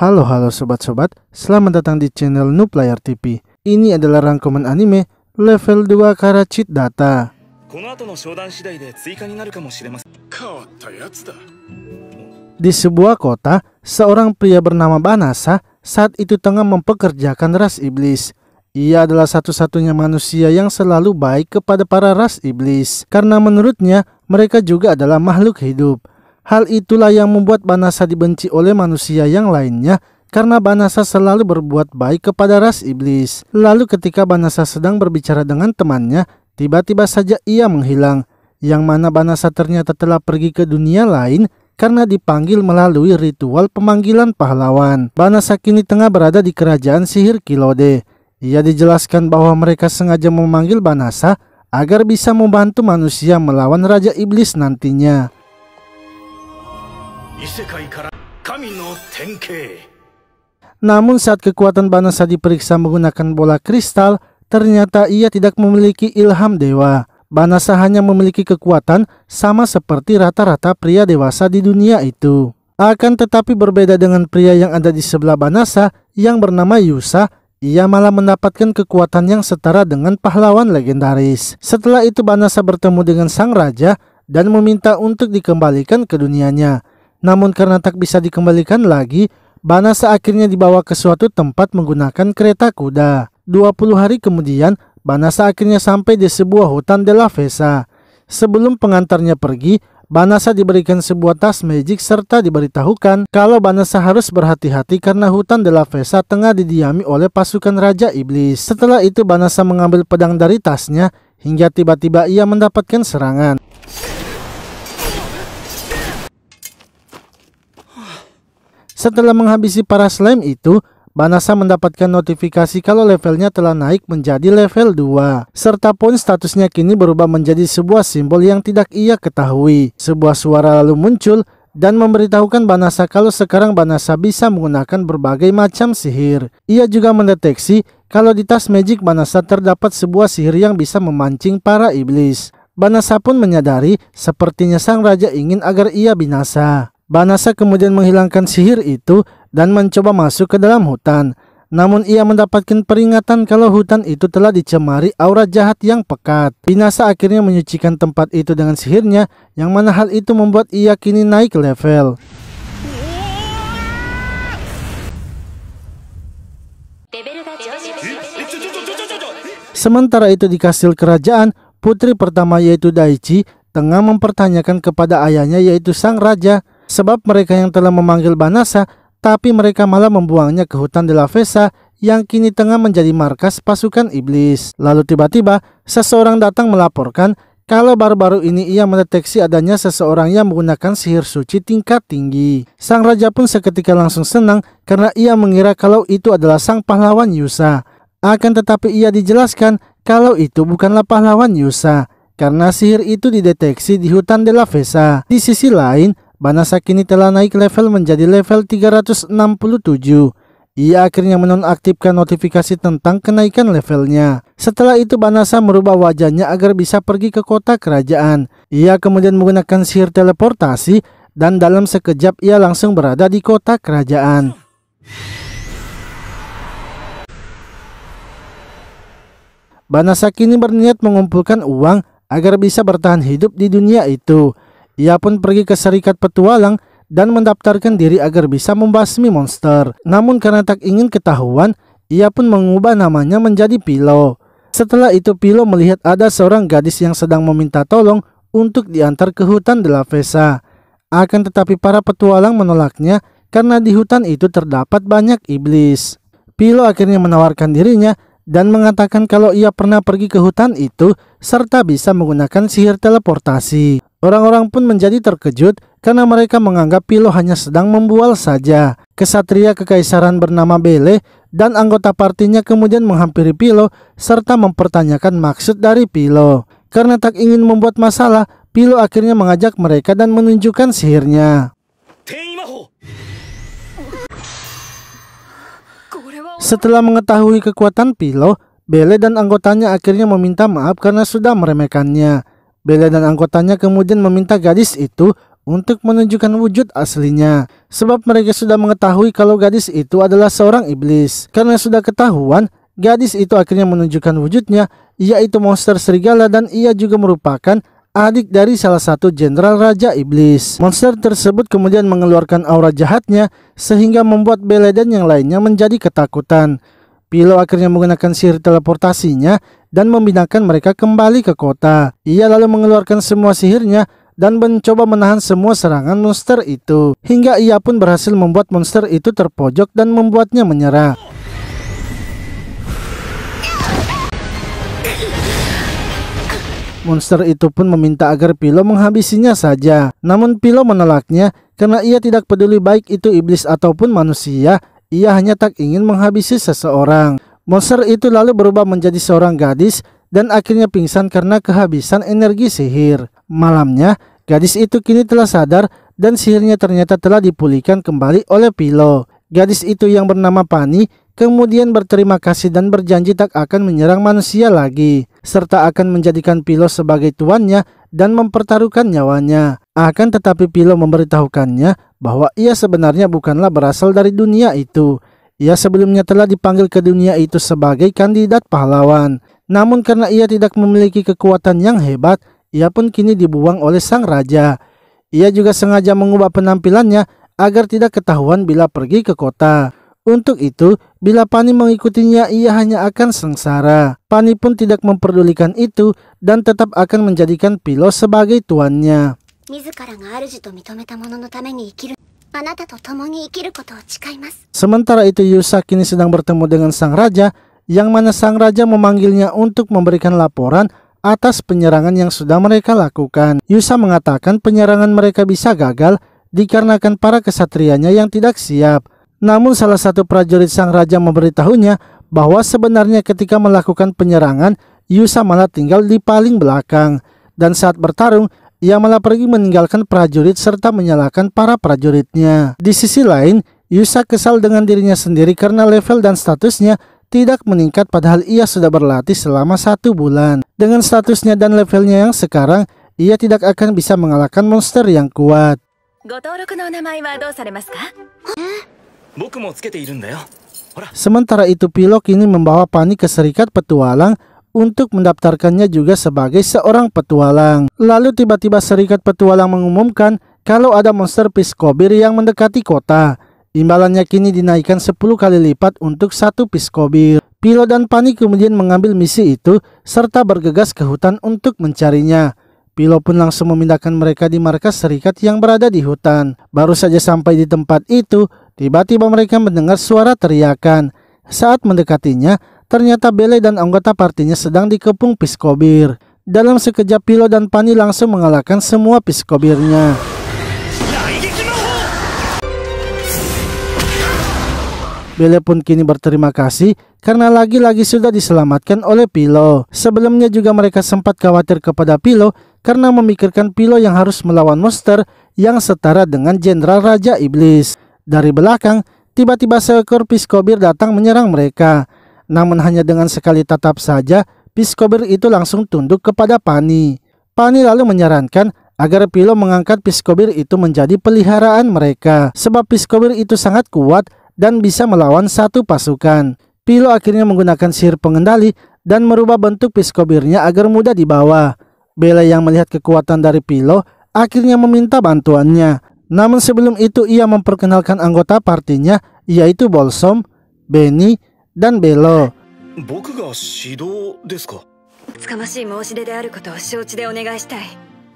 Halo sobat-sobat, selamat datang di channel Nooplayer TV. Ini adalah rangkuman anime level 2 Karachit Data. Di sebuah kota, seorang pria bernama Banasa saat itu tengah mempekerjakan ras iblis. Ia adalah satu-satunya manusia yang selalu baik kepada para ras iblis, karena menurutnya mereka juga adalah makhluk hidup. Hal itulah yang membuat Banasa dibenci oleh manusia yang lainnya, karena Banasa selalu berbuat baik kepada ras iblis. Lalu ketika Banasa sedang berbicara dengan temannya, tiba-tiba saja ia menghilang, yang mana Banasa ternyata telah pergi ke dunia lain karena dipanggil melalui ritual pemanggilan pahlawan. Banasa kini tengah berada di kerajaan sihir Kilode. Ia dijelaskan bahwa mereka sengaja memanggil Banasa agar bisa membantu manusia melawan Raja Iblis nantinya. Namun saat kekuatan Banasa diperiksa menggunakan bola kristal, ternyata ia tidak memiliki ilham dewa. Banasa hanya memiliki kekuatan sama seperti rata-rata pria dewasa di dunia itu. Akan tetapi berbeda dengan pria yang ada di sebelah Banasa yang bernama Yusa, ia malah mendapatkan kekuatan yang setara dengan pahlawan legendaris. Setelah itu Banasa bertemu dengan sang raja dan meminta untuk dikembalikan ke dunianya. Namun karena tak bisa dikembalikan lagi, Banasa akhirnya dibawa ke suatu tempat menggunakan kereta kuda. 20 hari kemudian, Banasa akhirnya sampai di sebuah hutan de la Vesa. Sebelum pengantarnya pergi, Banasa diberikan sebuah tas magic serta diberitahukan kalau Banasa harus berhati-hati karena hutan de la Vesa tengah didiami oleh pasukan Raja Iblis. Setelah itu Banasa mengambil pedang dari tasnya hingga tiba-tiba ia mendapatkan serangan. Setelah menghabisi para slime itu, Banasa mendapatkan notifikasi kalau levelnya telah naik menjadi level 2. Serta poin statusnya kini berubah menjadi sebuah simbol yang tidak ia ketahui. Sebuah suara lalu muncul dan memberitahukan Banasa kalau sekarang Banasa bisa menggunakan berbagai macam sihir. Ia juga mendeteksi kalau di tas magic Banasa terdapat sebuah sihir yang bisa memancing para iblis. Banasa pun menyadari sepertinya sang raja ingin agar ia binasa. Banasa kemudian menghilangkan sihir itu dan mencoba masuk ke dalam hutan. Namun ia mendapatkan peringatan kalau hutan itu telah dicemari aura jahat yang pekat. Banasa akhirnya menyucikan tempat itu dengan sihirnya, yang mana hal itu membuat ia kini naik level. Sementara itu di kastil kerajaan, putri pertama yaitu Daichi tengah mempertanyakan kepada ayahnya yaitu sang raja, sebab mereka yang telah memanggil Banasa, tapi mereka malah membuangnya ke hutan de la Vesa yang kini tengah menjadi markas pasukan iblis. Lalu tiba-tiba seseorang datang melaporkan kalau baru-baru ini ia mendeteksi adanya seseorang yang menggunakan sihir suci tingkat tinggi. Sang raja pun seketika langsung senang karena ia mengira kalau itu adalah sang pahlawan Yusa. Akan tetapi ia dijelaskan kalau itu bukanlah pahlawan Yusa karena sihir itu dideteksi di hutan de la Vesa. Di sisi lain, Banasa kini telah naik level menjadi level 367. Ia akhirnya menonaktifkan notifikasi tentang kenaikan levelnya. Setelah itu Banasa merubah wajahnya agar bisa pergi ke kota kerajaan. Ia kemudian menggunakan sihir teleportasi dan dalam sekejap ia langsung berada di kota kerajaan. Banasa kini berniat mengumpulkan uang agar bisa bertahan hidup di dunia itu. Ia pun pergi ke serikat petualang dan mendaftarkan diri agar bisa membasmi monster. Namun karena tak ingin ketahuan, ia pun mengubah namanya menjadi Pilo. Setelah itu Pilo melihat ada seorang gadis yang sedang meminta tolong untuk diantar ke hutan de la Vesa. Akan tetapi para petualang menolaknya karena di hutan itu terdapat banyak iblis. Pilo akhirnya menawarkan dirinya dan mengatakan kalau ia pernah pergi ke hutan itu serta bisa menggunakan sihir teleportasi. Orang-orang pun menjadi terkejut karena mereka menganggap Pilo hanya sedang membual saja. Kesatria kekaisaran bernama Bele dan anggota partinya kemudian menghampiri Pilo serta mempertanyakan maksud dari Pilo. Karena tak ingin membuat masalah, Pilo akhirnya mengajak mereka dan menunjukkan sihirnya. Setelah mengetahui kekuatan Pilo, Bele dan anggotanya akhirnya meminta maaf karena sudah meremehkannya. Bele dan anggotanya kemudian meminta gadis itu untuk menunjukkan wujud aslinya. Sebab mereka sudah mengetahui kalau gadis itu adalah seorang iblis. Karena sudah ketahuan, gadis itu akhirnya menunjukkan wujudnya, yaitu monster serigala, dan ia juga merupakan adik dari salah satu jenderal Raja Iblis. Monster tersebut kemudian mengeluarkan aura jahatnya sehingga membuat Belle dan yang lainnya menjadi ketakutan. Pilo akhirnya menggunakan sihir teleportasinya dan memindahkan mereka kembali ke kota. Ia lalu mengeluarkan semua sihirnya dan mencoba menahan semua serangan monster itu. Hingga ia pun berhasil membuat monster itu terpojok dan membuatnya menyerah. Monster itu pun meminta agar Pilo menghabisinya saja. Namun Pilo menolaknya karena ia tidak peduli baik itu iblis ataupun manusia. Ia hanya tak ingin menghabisi seseorang. Monster itu lalu berubah menjadi seorang gadis dan akhirnya pingsan karena kehabisan energi sihir. Malamnya, gadis itu kini telah sadar dan sihirnya ternyata telah dipulihkan kembali oleh Pilo. Gadis itu yang bernama Pani kemudian berterima kasih dan berjanji tak akan menyerang manusia lagi, serta akan menjadikan Pilo sebagai tuannya dan mempertaruhkan nyawanya. Akan tetapi Pilo memberitahukannya bahwa ia sebenarnya bukanlah berasal dari dunia itu. Ia sebelumnya telah dipanggil ke dunia itu sebagai kandidat pahlawan. Namun karena ia tidak memiliki kekuatan yang hebat, ia pun kini dibuang oleh sang raja. Ia juga sengaja mengubah penampilannya agar tidak ketahuan bila pergi ke kota. Untuk itu, bila Pani mengikutinya, ia hanya akan sengsara. Pani pun tidak memperdulikan itu dan tetap akan menjadikan Pilo sebagai tuannya. Sementara itu, Yusa kini sedang bertemu dengan sang raja, yang mana sang raja memanggilnya untuk memberikan laporan atas penyerangan yang sudah mereka lakukan. Yusa mengatakan penyerangan mereka bisa gagal dikarenakan para kesatrianya yang tidak siap. Namun salah satu prajurit sang raja memberitahunya bahwa sebenarnya ketika melakukan penyerangan, Yusa malah tinggal di paling belakang. Dan saat bertarung, ia malah pergi meninggalkan prajurit serta menyalahkan para prajuritnya. Di sisi lain, Yusa kesal dengan dirinya sendiri karena level dan statusnya tidak meningkat padahal ia sudah berlatih selama 1 bulan. Dengan statusnya dan levelnya yang sekarang, ia tidak akan bisa mengalahkan monster yang kuat. Sementara itu Pilo kini membawa Pani ke Serikat Petualang untuk mendaftarkannya juga sebagai seorang petualang. Lalu tiba-tiba Serikat Petualang mengumumkan kalau ada monster Piscobir yang mendekati kota. Imbalannya kini dinaikkan 10 kali lipat untuk 1 Piscobir. Pilo dan Pani kemudian mengambil misi itu serta bergegas ke hutan untuk mencarinya. Pilo pun langsung memindahkan mereka di markas serikat yang berada di hutan. Baru saja sampai di tempat itu, tiba-tiba mereka mendengar suara teriakan. Saat mendekatinya, ternyata Belle dan anggota partinya sedang dikepung Piscobir. Dalam sekejap Pilo dan Pani langsung mengalahkan semua Piscobirnya. Belle pun kini berterima kasih karena lagi-lagi sudah diselamatkan oleh Pilo. Sebelumnya juga mereka sempat khawatir kepada Pilo karena memikirkan Pilo yang harus melawan monster yang setara dengan Jenderal Raja Iblis. Dari belakang, tiba-tiba seekor Piscobir datang menyerang mereka. Namun hanya dengan sekali tatap saja, Piscobir itu langsung tunduk kepada Pani. Pani lalu menyarankan agar Pilo mengangkat Piscobir itu menjadi peliharaan mereka. Sebab Piscobir itu sangat kuat dan bisa melawan 1 pasukan. Pilo akhirnya menggunakan sihir pengendali dan merubah bentuk Piscobirnya agar mudah dibawa. Belle yang melihat kekuatan dari Pilo akhirnya meminta bantuannya. Namun sebelum itu ia memperkenalkan anggota partinya, yaitu Bolsom, Benny, dan Belo.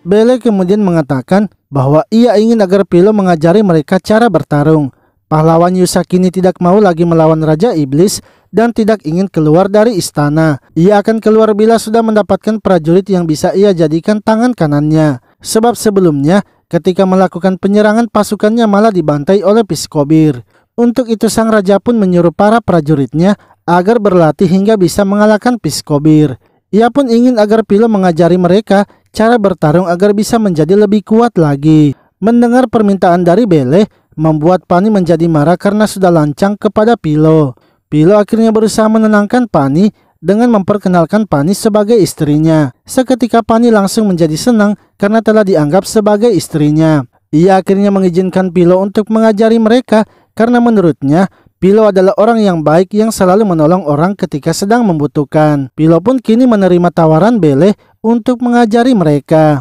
Belle kemudian mengatakan bahwa ia ingin agar Pilo mengajari mereka cara bertarung. Pahlawan Yusa kini tidak mau lagi melawan Raja Iblis dan tidak ingin keluar dari istana. Ia akan keluar bila sudah mendapatkan prajurit yang bisa ia jadikan tangan kanannya. Sebab sebelumnya ketika melakukan penyerangan pasukannya malah dibantai oleh Piscobir. Untuk itu sang raja pun menyuruh para prajuritnya agar berlatih hingga bisa mengalahkan Piscobir. Ia pun ingin agar Pilo mengajari mereka cara bertarung agar bisa menjadi lebih kuat lagi. Mendengar permintaan dari Belle, membuat Pani menjadi marah karena sudah lancang kepada Pilo. Pilo akhirnya berusaha menenangkan Pani dengan memperkenalkan Pani sebagai istrinya. Seketika Pani langsung menjadi senang karena telah dianggap sebagai istrinya. Ia akhirnya mengizinkan Pilo untuk mengajari mereka karena menurutnya Pilo adalah orang yang baik yang selalu menolong orang ketika sedang membutuhkan. Pilo pun kini menerima tawaran Bele untuk mengajari mereka.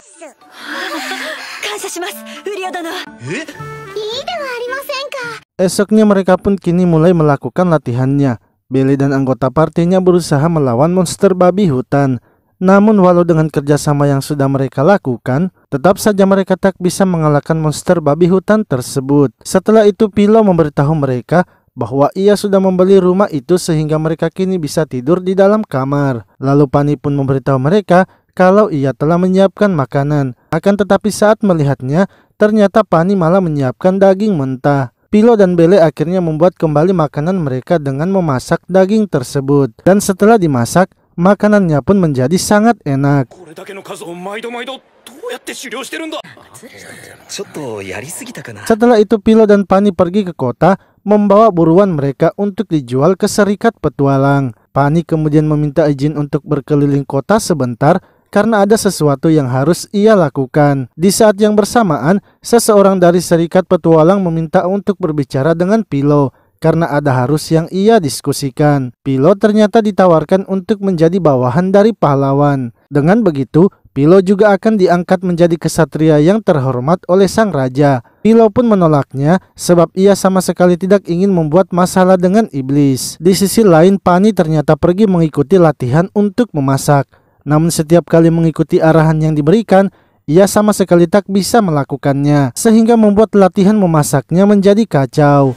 Esoknya mereka pun kini mulai melakukan latihannya. Bele dan anggota partainya berusaha melawan monster babi hutan. Namun walau dengan kerjasama yang sudah mereka lakukan, tetap saja mereka tak bisa mengalahkan monster babi hutan tersebut. Setelah itu Pilo memberitahu mereka bahwa ia sudah membeli rumah itu sehingga mereka kini bisa tidur di dalam kamar. Lalu Pani pun memberitahu mereka kalau ia telah menyiapkan makanan. Akan tetapi saat melihatnya, ternyata Pani malah menyiapkan daging mentah. Pilo dan Bele akhirnya membuat kembali makanan mereka dengan memasak daging tersebut. Dan setelah dimasak, makanannya pun menjadi sangat enak. Setelah itu Pilo dan Pani pergi ke kota membawa buruan mereka untuk dijual ke Serikat Petualang. Pani kemudian meminta izin untuk berkeliling kota sebentar karena ada sesuatu yang harus ia lakukan. Di saat yang bersamaan, seseorang dari Serikat Petualang meminta untuk berbicara dengan Pilo karena ada harus yang ia diskusikan. Pilo ternyata ditawarkan untuk menjadi bawahan dari pahlawan. Dengan begitu, Pilo juga akan diangkat menjadi kesatria yang terhormat oleh sang raja. Pilo pun menolaknya sebab ia sama sekali tidak ingin membuat masalah dengan iblis. Di sisi lain, Pani ternyata pergi mengikuti latihan untuk memasak. Namun setiap kali mengikuti arahan yang diberikan, ia sama sekali tak bisa melakukannya, sehingga membuat latihan memasaknya menjadi kacau.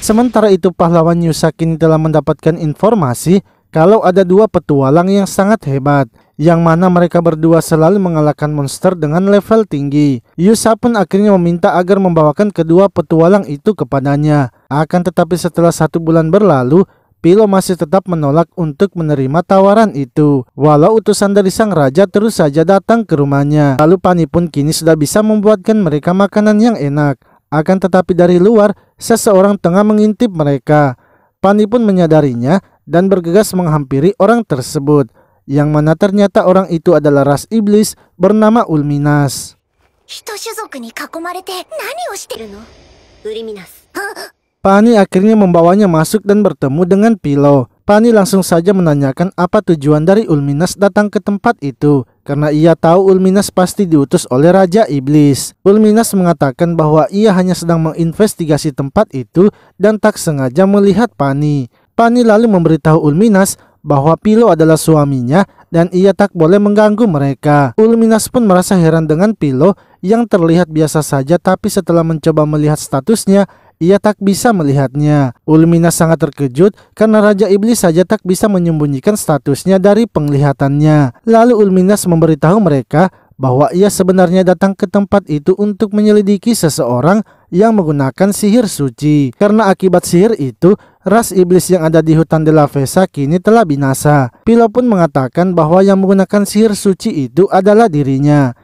Sementara itu pahlawan Yusa kini telah mendapatkan informasi kalau ada dua petualang yang sangat hebat, yang mana mereka berdua selalu mengalahkan monster dengan level tinggi. Yusa pun akhirnya meminta agar membawakan kedua petualang itu kepadanya. Akan tetapi setelah 1 bulan berlalu, Pilo masih tetap menolak untuk menerima tawaran itu. Walau utusan dari sang raja terus saja datang ke rumahnya. Lalu Pani pun kini sudah bisa membuatkan mereka makanan yang enak. Akan tetapi dari luar, seseorang tengah mengintip mereka. Pani pun menyadarinya dan bergegas menghampiri orang tersebut, yang mana ternyata orang itu adalah ras iblis bernama Ulminas. Pani akhirnya membawanya masuk dan bertemu dengan Pilo. Pani langsung saja menanyakan apa tujuan dari Ulminas datang ke tempat itu, karena ia tahu Ulminas pasti diutus oleh Raja Iblis. Ulminas mengatakan bahwa ia hanya sedang menginvestigasi tempat itu dan tak sengaja melihat Pani. Pani lalu memberitahu Ulminas bahwa Pilo adalah suaminya dan ia tak boleh mengganggu mereka. Ulminas pun merasa heran dengan Pilo yang terlihat biasa saja, tapi setelah mencoba melihat statusnya, ia tak bisa melihatnya. Ulminas sangat terkejut karena Raja Iblis saja tak bisa menyembunyikan statusnya dari penglihatannya. Lalu Ulminas memberitahu mereka bahwa ia sebenarnya datang ke tempat itu untuk menyelidiki seseorang yang menggunakan sihir suci. Karena akibat sihir itu, ras iblis yang ada di hutan de la Vesa kini telah binasa. Pilo pun mengatakan bahwa yang menggunakan sihir suci itu adalah dirinya.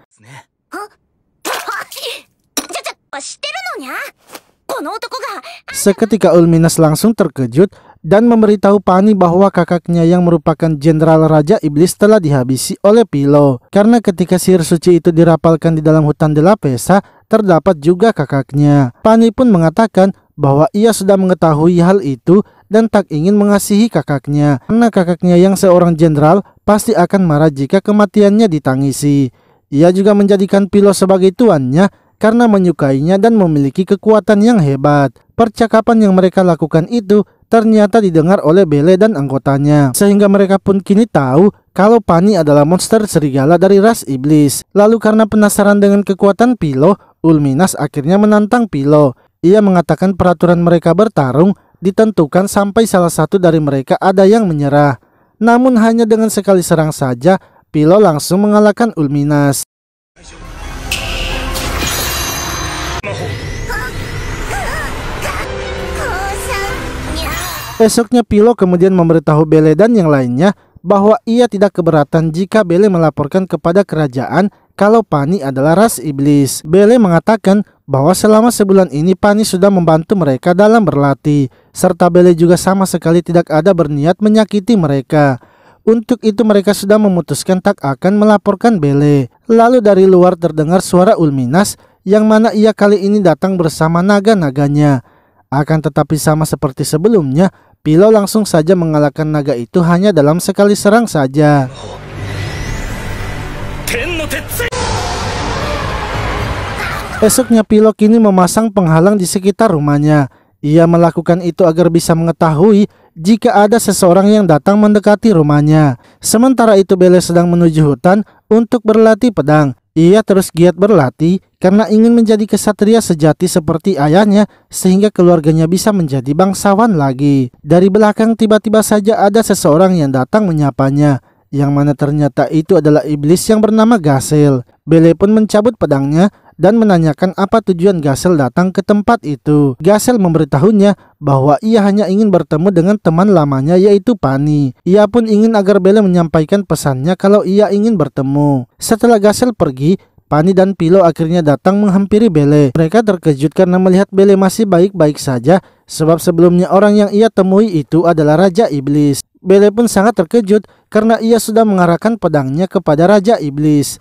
Seketika Ulminas langsung terkejut dan memberitahu Pani bahwa kakaknya yang merupakan jenderal Raja Iblis telah dihabisi oleh Pilo. Karena ketika sihir suci itu dirapalkan di dalam hutan de la Vesa, terdapat juga kakaknya. Pani pun mengatakan bahwa ia sudah mengetahui hal itu dan tak ingin mengasihi kakaknya, karena kakaknya yang seorang jenderal pasti akan marah jika kematiannya ditangisi. Ia juga menjadikan Pilo sebagai tuannya karena menyukainya dan memiliki kekuatan yang hebat. Percakapan yang mereka lakukan itu ternyata didengar oleh Bele dan anggotanya, sehingga mereka pun kini tahu kalau Pani adalah monster serigala dari ras iblis. Lalu karena penasaran dengan kekuatan Pilo, Ulminas akhirnya menantang Pilo. Ia mengatakan peraturan mereka bertarung ditentukan sampai salah satu dari mereka ada yang menyerah. Namun hanya dengan sekali serang saja, Pilo langsung mengalahkan Ulminas. Esoknya Pilo kemudian memberitahu Bele dan yang lainnya bahwa ia tidak keberatan jika Bele melaporkan kepada kerajaan kalau Pani adalah ras iblis. Bele mengatakan bahwa selama sebulan ini Pani sudah membantu mereka dalam berlatih, serta Bele juga sama sekali tidak ada berniat menyakiti mereka. Untuk itu mereka sudah memutuskan tak akan melaporkan Bele. Lalu dari luar terdengar suara Ulminas yang mana ia kali ini datang bersama naga-naganya. Akan tetapi sama seperti sebelumnya, Pilo langsung saja mengalahkan naga itu hanya dalam sekali serang saja. Esoknya Pilo kini memasang penghalang di sekitar rumahnya. Ia melakukan itu agar bisa mengetahui jika ada seseorang yang datang mendekati rumahnya. Sementara itu Bele sedang menuju hutan untuk berlatih pedang. Ia terus giat berlatih karena ingin menjadi kesatria sejati seperti ayahnya sehingga keluarganya bisa menjadi bangsawan lagi. Dari belakang tiba-tiba saja ada seseorang yang datang menyapanya, yang mana ternyata itu adalah iblis yang bernama Gasel. Bele pun mencabut pedangnya dan menanyakan apa tujuan Gasel datang ke tempat itu. Gasel memberitahunya bahwa ia hanya ingin bertemu dengan teman lamanya yaitu Pani. Ia pun ingin agar Bele menyampaikan pesannya kalau ia ingin bertemu. Setelah Gasel pergi, Pani dan Pilo akhirnya datang menghampiri Bele. Mereka terkejut karena melihat Bele masih baik-baik saja, sebab sebelumnya orang yang ia temui itu adalah Raja Iblis. Bele pun sangat terkejut karena ia sudah mengarahkan pedangnya kepada Raja Iblis.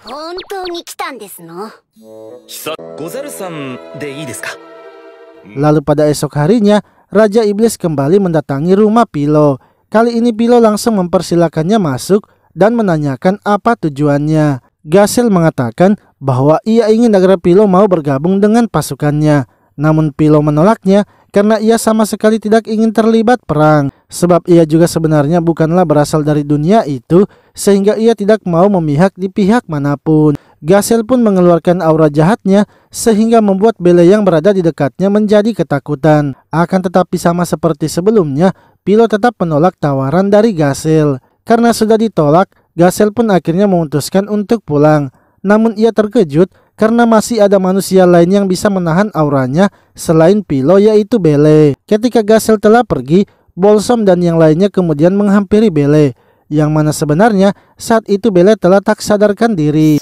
Lalu pada esok harinya, Raja Iblis kembali mendatangi rumah Pilo. Kali ini Pilo langsung mempersilakannya masuk dan menanyakan apa tujuannya. Gasel mengatakan bahwa ia ingin agar Pilo mau bergabung dengan pasukannya. Namun Pilo menolaknya karena ia sama sekali tidak ingin terlibat perang. Sebab ia juga sebenarnya bukanlah berasal dari dunia itu, sehingga ia tidak mau memihak di pihak manapun. Gasel pun mengeluarkan aura jahatnya sehingga membuat Bele yang berada di dekatnya menjadi ketakutan. Akan tetapi sama seperti sebelumnya, Pilo tetap menolak tawaran dari Gasel. Karena sudah ditolak, Gasel pun akhirnya memutuskan untuk pulang. Namun ia terkejut karena masih ada manusia lain yang bisa menahan auranya selain Pilo yaitu Bele. Ketika Gasel telah pergi, Bolsom dan yang lainnya kemudian menghampiri Bele, yang mana sebenarnya saat itu Bele telah tak sadarkan diri.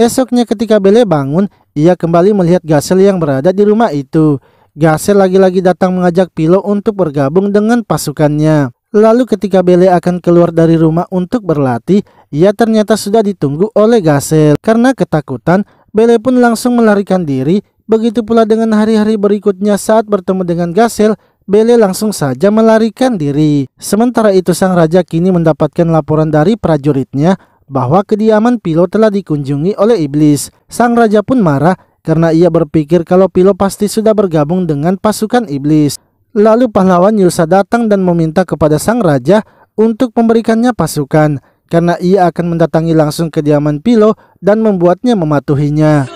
Esoknya ketika Bele bangun, ia kembali melihat Gasel yang berada di rumah itu. Gasel lagi-lagi datang mengajak Pilo untuk bergabung dengan pasukannya. Lalu ketika Bele akan keluar dari rumah untuk berlatih, ia ternyata sudah ditunggu oleh Gasel. Karena ketakutan, Bele pun langsung melarikan diri. Begitu pula dengan hari-hari berikutnya saat bertemu dengan Gasel, Bele langsung saja melarikan diri. Sementara itu sang raja kini mendapatkan laporan dari prajuritnya bahwa kediaman Pilo telah dikunjungi oleh iblis. Sang raja pun marah karena ia berpikir kalau Pilo pasti sudah bergabung dengan pasukan iblis. Lalu pahlawan Yusa datang dan meminta kepada sang raja untuk memberikannya pasukan karena ia akan mendatangi langsung kediaman Pilo dan membuatnya mematuhinya.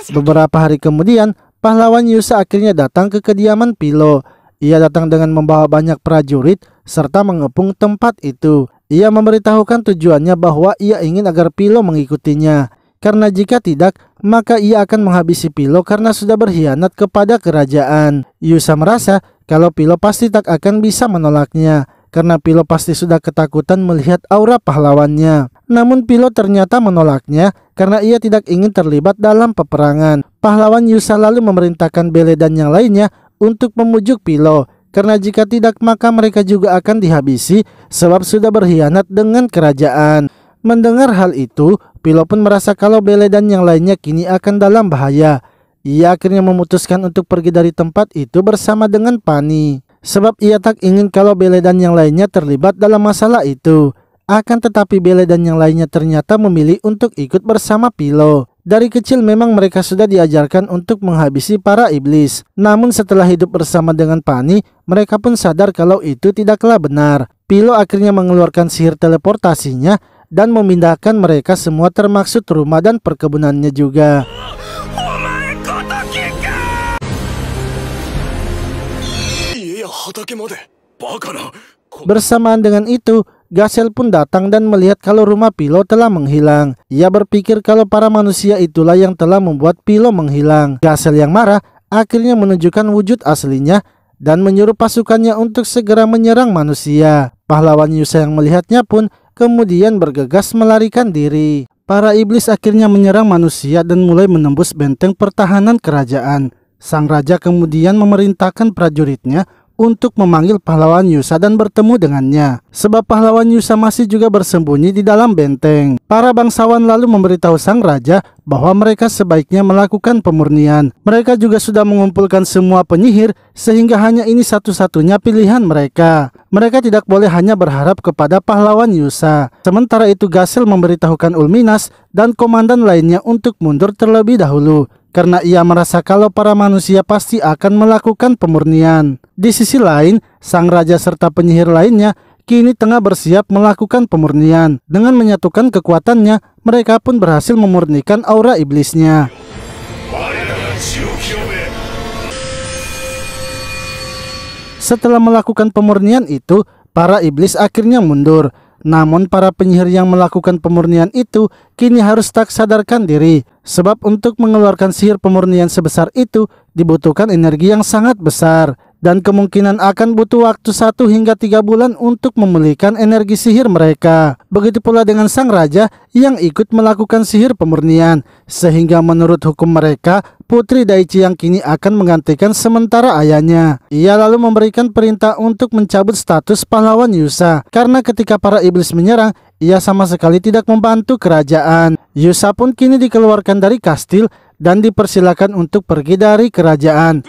Beberapa hari kemudian, pahlawan Yusa akhirnya datang ke kediaman Pilo. Ia datang dengan membawa banyak prajurit serta mengepung tempat itu. Ia memberitahukan tujuannya bahwa ia ingin agar Pilo mengikutinya. Karena jika tidak, maka ia akan menghabisi Pilo karena sudah berkhianat kepada kerajaan. Yusa merasa kalau Pilo pasti tak akan bisa menolaknya, karena Pilo pasti sudah ketakutan melihat aura pahlawannya. Namun Pilo ternyata menolaknya karena ia tidak ingin terlibat dalam peperangan. Pahlawan Yusa lalu memerintahkan Bele dan yang lainnya untuk memujuk Pilo, karena jika tidak maka mereka juga akan dihabisi sebab sudah berkhianat dengan kerajaan. Mendengar hal itu, Pilo pun merasa kalau Bele dan yang lainnya kini akan dalam bahaya. Ia akhirnya memutuskan untuk pergi dari tempat itu bersama dengan Pani, sebab ia tak ingin kalau Bele dan yang lainnya terlibat dalam masalah itu. Akan tetapi Bele dan yang lainnya ternyata memilih untuk ikut bersama Pilo. Dari kecil memang mereka sudah diajarkan untuk menghabisi para iblis. Namun setelah hidup bersama dengan Pani, mereka pun sadar kalau itu tidaklah benar. Pilo akhirnya mengeluarkan sihir teleportasinya dan memindahkan mereka semua termaksud rumah dan perkebunannya juga. Bersamaan dengan itu, Gasel pun datang dan melihat kalau rumah Pilo telah menghilang. Ia berpikir kalau para manusia itulah yang telah membuat Pilo menghilang. Gasel yang marah akhirnya menunjukkan wujud aslinya dan menyuruh pasukannya untuk segera menyerang manusia. Pahlawan Yusa yang melihatnya pun kemudian bergegas melarikan diri. para iblis akhirnya menyerang manusia dan mulai menembus benteng pertahanan kerajaan. Sang raja kemudian memerintahkan prajuritnya untuk memanggil pahlawan Yusa dan bertemu dengannya. Sebab pahlawan Yusa masih juga bersembunyi di dalam benteng. Para bangsawan lalu memberitahu sang raja bahwa mereka sebaiknya melakukan pemurnian. Mereka juga sudah mengumpulkan semua penyihir sehingga hanya ini satu-satunya pilihan mereka. Mereka tidak boleh hanya berharap kepada pahlawan Yusa. Sementara itu Gasel memberitahukan Ulminas dan komandan lainnya untuk mundur terlebih dahulu, karena ia merasa kalau para manusia pasti akan melakukan pemurnian. Di sisi lain, sang raja serta penyihir lainnya kini tengah bersiap melakukan pemurnian. Dengan menyatukan kekuatannya, mereka pun berhasil memurnikan aura iblisnya. Setelah melakukan pemurnian itu, para iblis akhirnya mundur. Namun para penyihir yang melakukan pemurnian itu kini harus tak sadarkan diri. Sebab untuk mengeluarkan sihir pemurnian sebesar itu dibutuhkan energi yang sangat besar. Dan kemungkinan akan butuh waktu 1 hingga 3 bulan untuk memulihkan energi sihir mereka. Begitu pula dengan sang raja yang ikut melakukan sihir pemurnian. Sehingga menurut hukum mereka, Putri Daichi yang kini akan menggantikan sementara ayahnya. Ia lalu memberikan perintah untuk mencabut status pahlawan Yusa. Karena ketika para iblis menyerang, ia sama sekali tidak membantu kerajaan. Yusa pun kini dikeluarkan dari kastil dan dipersilakan untuk pergi dari kerajaan.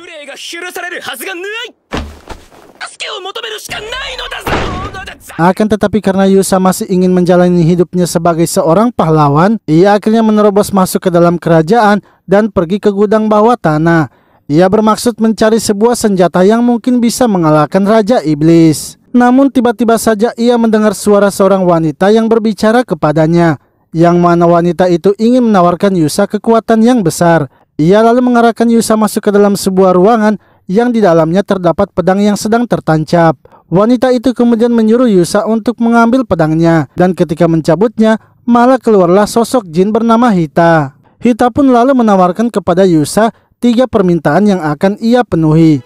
Akan tetapi karena Yusa masih ingin menjalani hidupnya sebagai seorang pahlawan, ia akhirnya menerobos masuk ke dalam kerajaan dan pergi ke gudang bawah tanah. Ia bermaksud mencari sebuah senjata yang mungkin bisa mengalahkan Raja Iblis. Namun tiba-tiba saja ia mendengar suara seorang wanita yang berbicara kepadanya, yang mana wanita itu ingin menawarkan Yusa kekuatan yang besar. Ia lalu mengarahkan Yusa masuk ke dalam sebuah ruangan yang di dalamnya terdapat pedang yang sedang tertancap. Wanita itu kemudian menyuruh Yusa untuk mengambil pedangnya, dan ketika mencabutnya malah keluarlah sosok jin bernama Hita. Hita pun lalu menawarkan kepada Yusa 3 permintaan yang akan ia penuhi.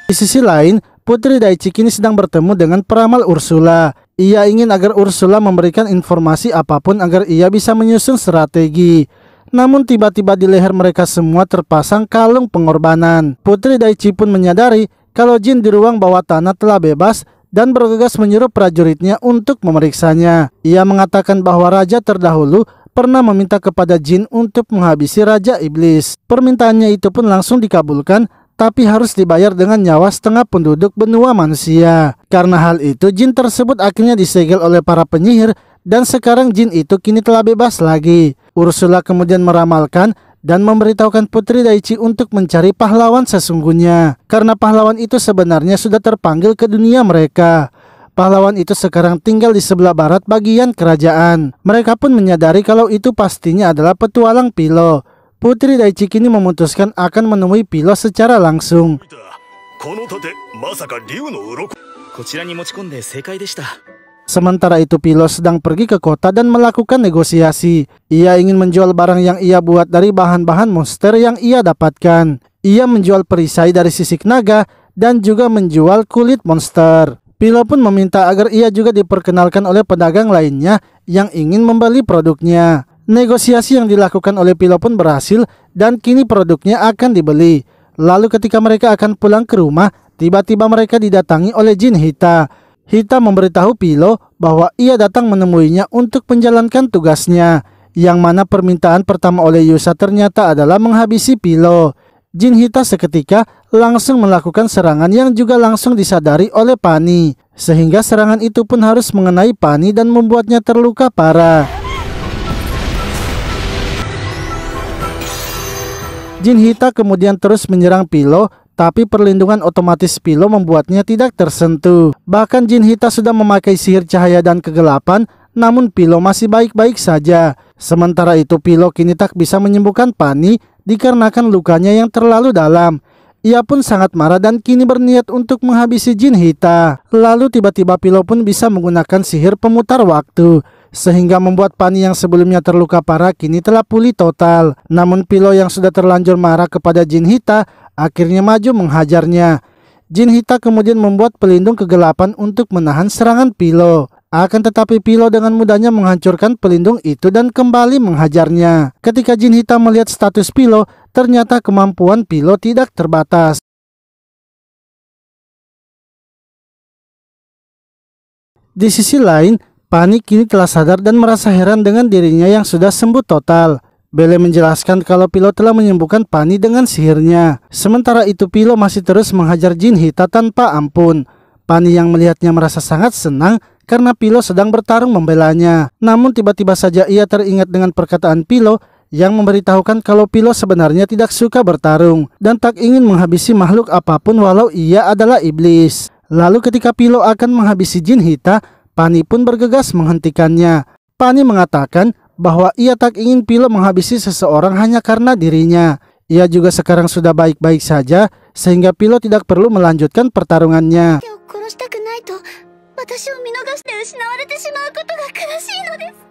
Di sisi lain, Putri Daichi kini sedang bertemu dengan peramal Ursula. Ia ingin agar Ursula memberikan informasi apapun agar ia bisa menyusun strategi. Namun tiba-tiba di leher mereka semua terpasang kalung pengorbanan. Putri Daichi pun menyadari kalau jin di ruang bawah tanah telah bebas dan bergegas menyuruh prajuritnya untuk memeriksanya. Ia mengatakan bahwa raja terdahulu pernah meminta kepada jin untuk menghabisi Raja Iblis. Permintaannya itu pun langsung dikabulkan, tapi harus dibayar dengan nyawa setengah penduduk benua manusia. Karena hal itu, jin tersebut akhirnya disegel oleh para penyihir dan sekarang jin itu kini telah bebas lagi. Ursula kemudian meramalkan dan memberitahukan Putri Daichi untuk mencari pahlawan sesungguhnya. Karena pahlawan itu sebenarnya sudah terpanggil ke dunia mereka. Pahlawan itu sekarang tinggal di sebelah barat bagian kerajaan. Mereka pun menyadari kalau itu pastinya adalah petualang Pilo. Putri Daichi kini memutuskan akan menemui Pilo secara langsung. Sementara itu Pilo sedang pergi ke kota dan melakukan negosiasi. Ia ingin menjual barang yang ia buat dari bahan-bahan monster yang ia dapatkan. Ia menjual perisai dari sisik naga dan juga menjual kulit monster. Pilo pun meminta agar ia juga diperkenalkan oleh pedagang lainnya yang ingin membeli produknya. Negosiasi yang dilakukan oleh Pilo pun berhasil dan kini produknya akan dibeli. Lalu ketika mereka akan pulang ke rumah, tiba-tiba mereka didatangi oleh jin Hita. Hita memberitahu Pilo bahwa ia datang menemuinya untuk menjalankan tugasnya, yang mana permintaan pertama oleh Yusa ternyata adalah menghabisi Pilo. Jin Hita seketika langsung melakukan serangan yang juga langsung disadari oleh Pani, sehingga serangan itu pun harus mengenai Pani dan membuatnya terluka parah. Jin Hita kemudian terus menyerang Pilo, tapi perlindungan otomatis Pilo membuatnya tidak tersentuh. Bahkan Jin Hita sudah memakai sihir cahaya dan kegelapan, namun Pilo masih baik-baik saja. Sementara itu Pilo kini tak bisa menyembuhkan Pani dikarenakan lukanya yang terlalu dalam. Ia pun sangat marah dan kini berniat untuk menghabisi jin Hita. Lalu tiba-tiba Pilo pun bisa menggunakan sihir pemutar waktu, sehingga membuat Pani yang sebelumnya terluka parah kini telah pulih total. Namun Pilo yang sudah terlanjur marah kepada jin Hita akhirnya maju menghajarnya. Jinhita kemudian membuat pelindung kegelapan untuk menahan serangan Pilo. Akan tetapi Pilo dengan mudahnya menghancurkan pelindung itu dan kembali menghajarnya. Ketika Jinhita melihat status Pilo, ternyata kemampuan Pilo tidak terbatas. Di sisi lain, Pani kini telah sadar dan merasa heran dengan dirinya yang sudah sembuh total. Bele menjelaskan kalau Pilo telah menyembuhkan Pani dengan sihirnya. Sementara itu Pilo masih terus menghajar Jinhita tanpa ampun. Pani yang melihatnya merasa sangat senang karena Pilo sedang bertarung membelanya. Namun tiba-tiba saja ia teringat dengan perkataan Pilo yang memberitahukan kalau Pilo sebenarnya tidak suka bertarung dan tak ingin menghabisi makhluk apapun walau ia adalah iblis. Lalu ketika Pilo akan menghabisi Jinhita, Pani pun bergegas menghentikannya. Pani mengatakan bahwa ia tak ingin Pilo menghabisi seseorang hanya karena dirinya. Ia juga sekarang sudah baik-baik saja, sehingga Pilo tidak perlu melanjutkan pertarungannya.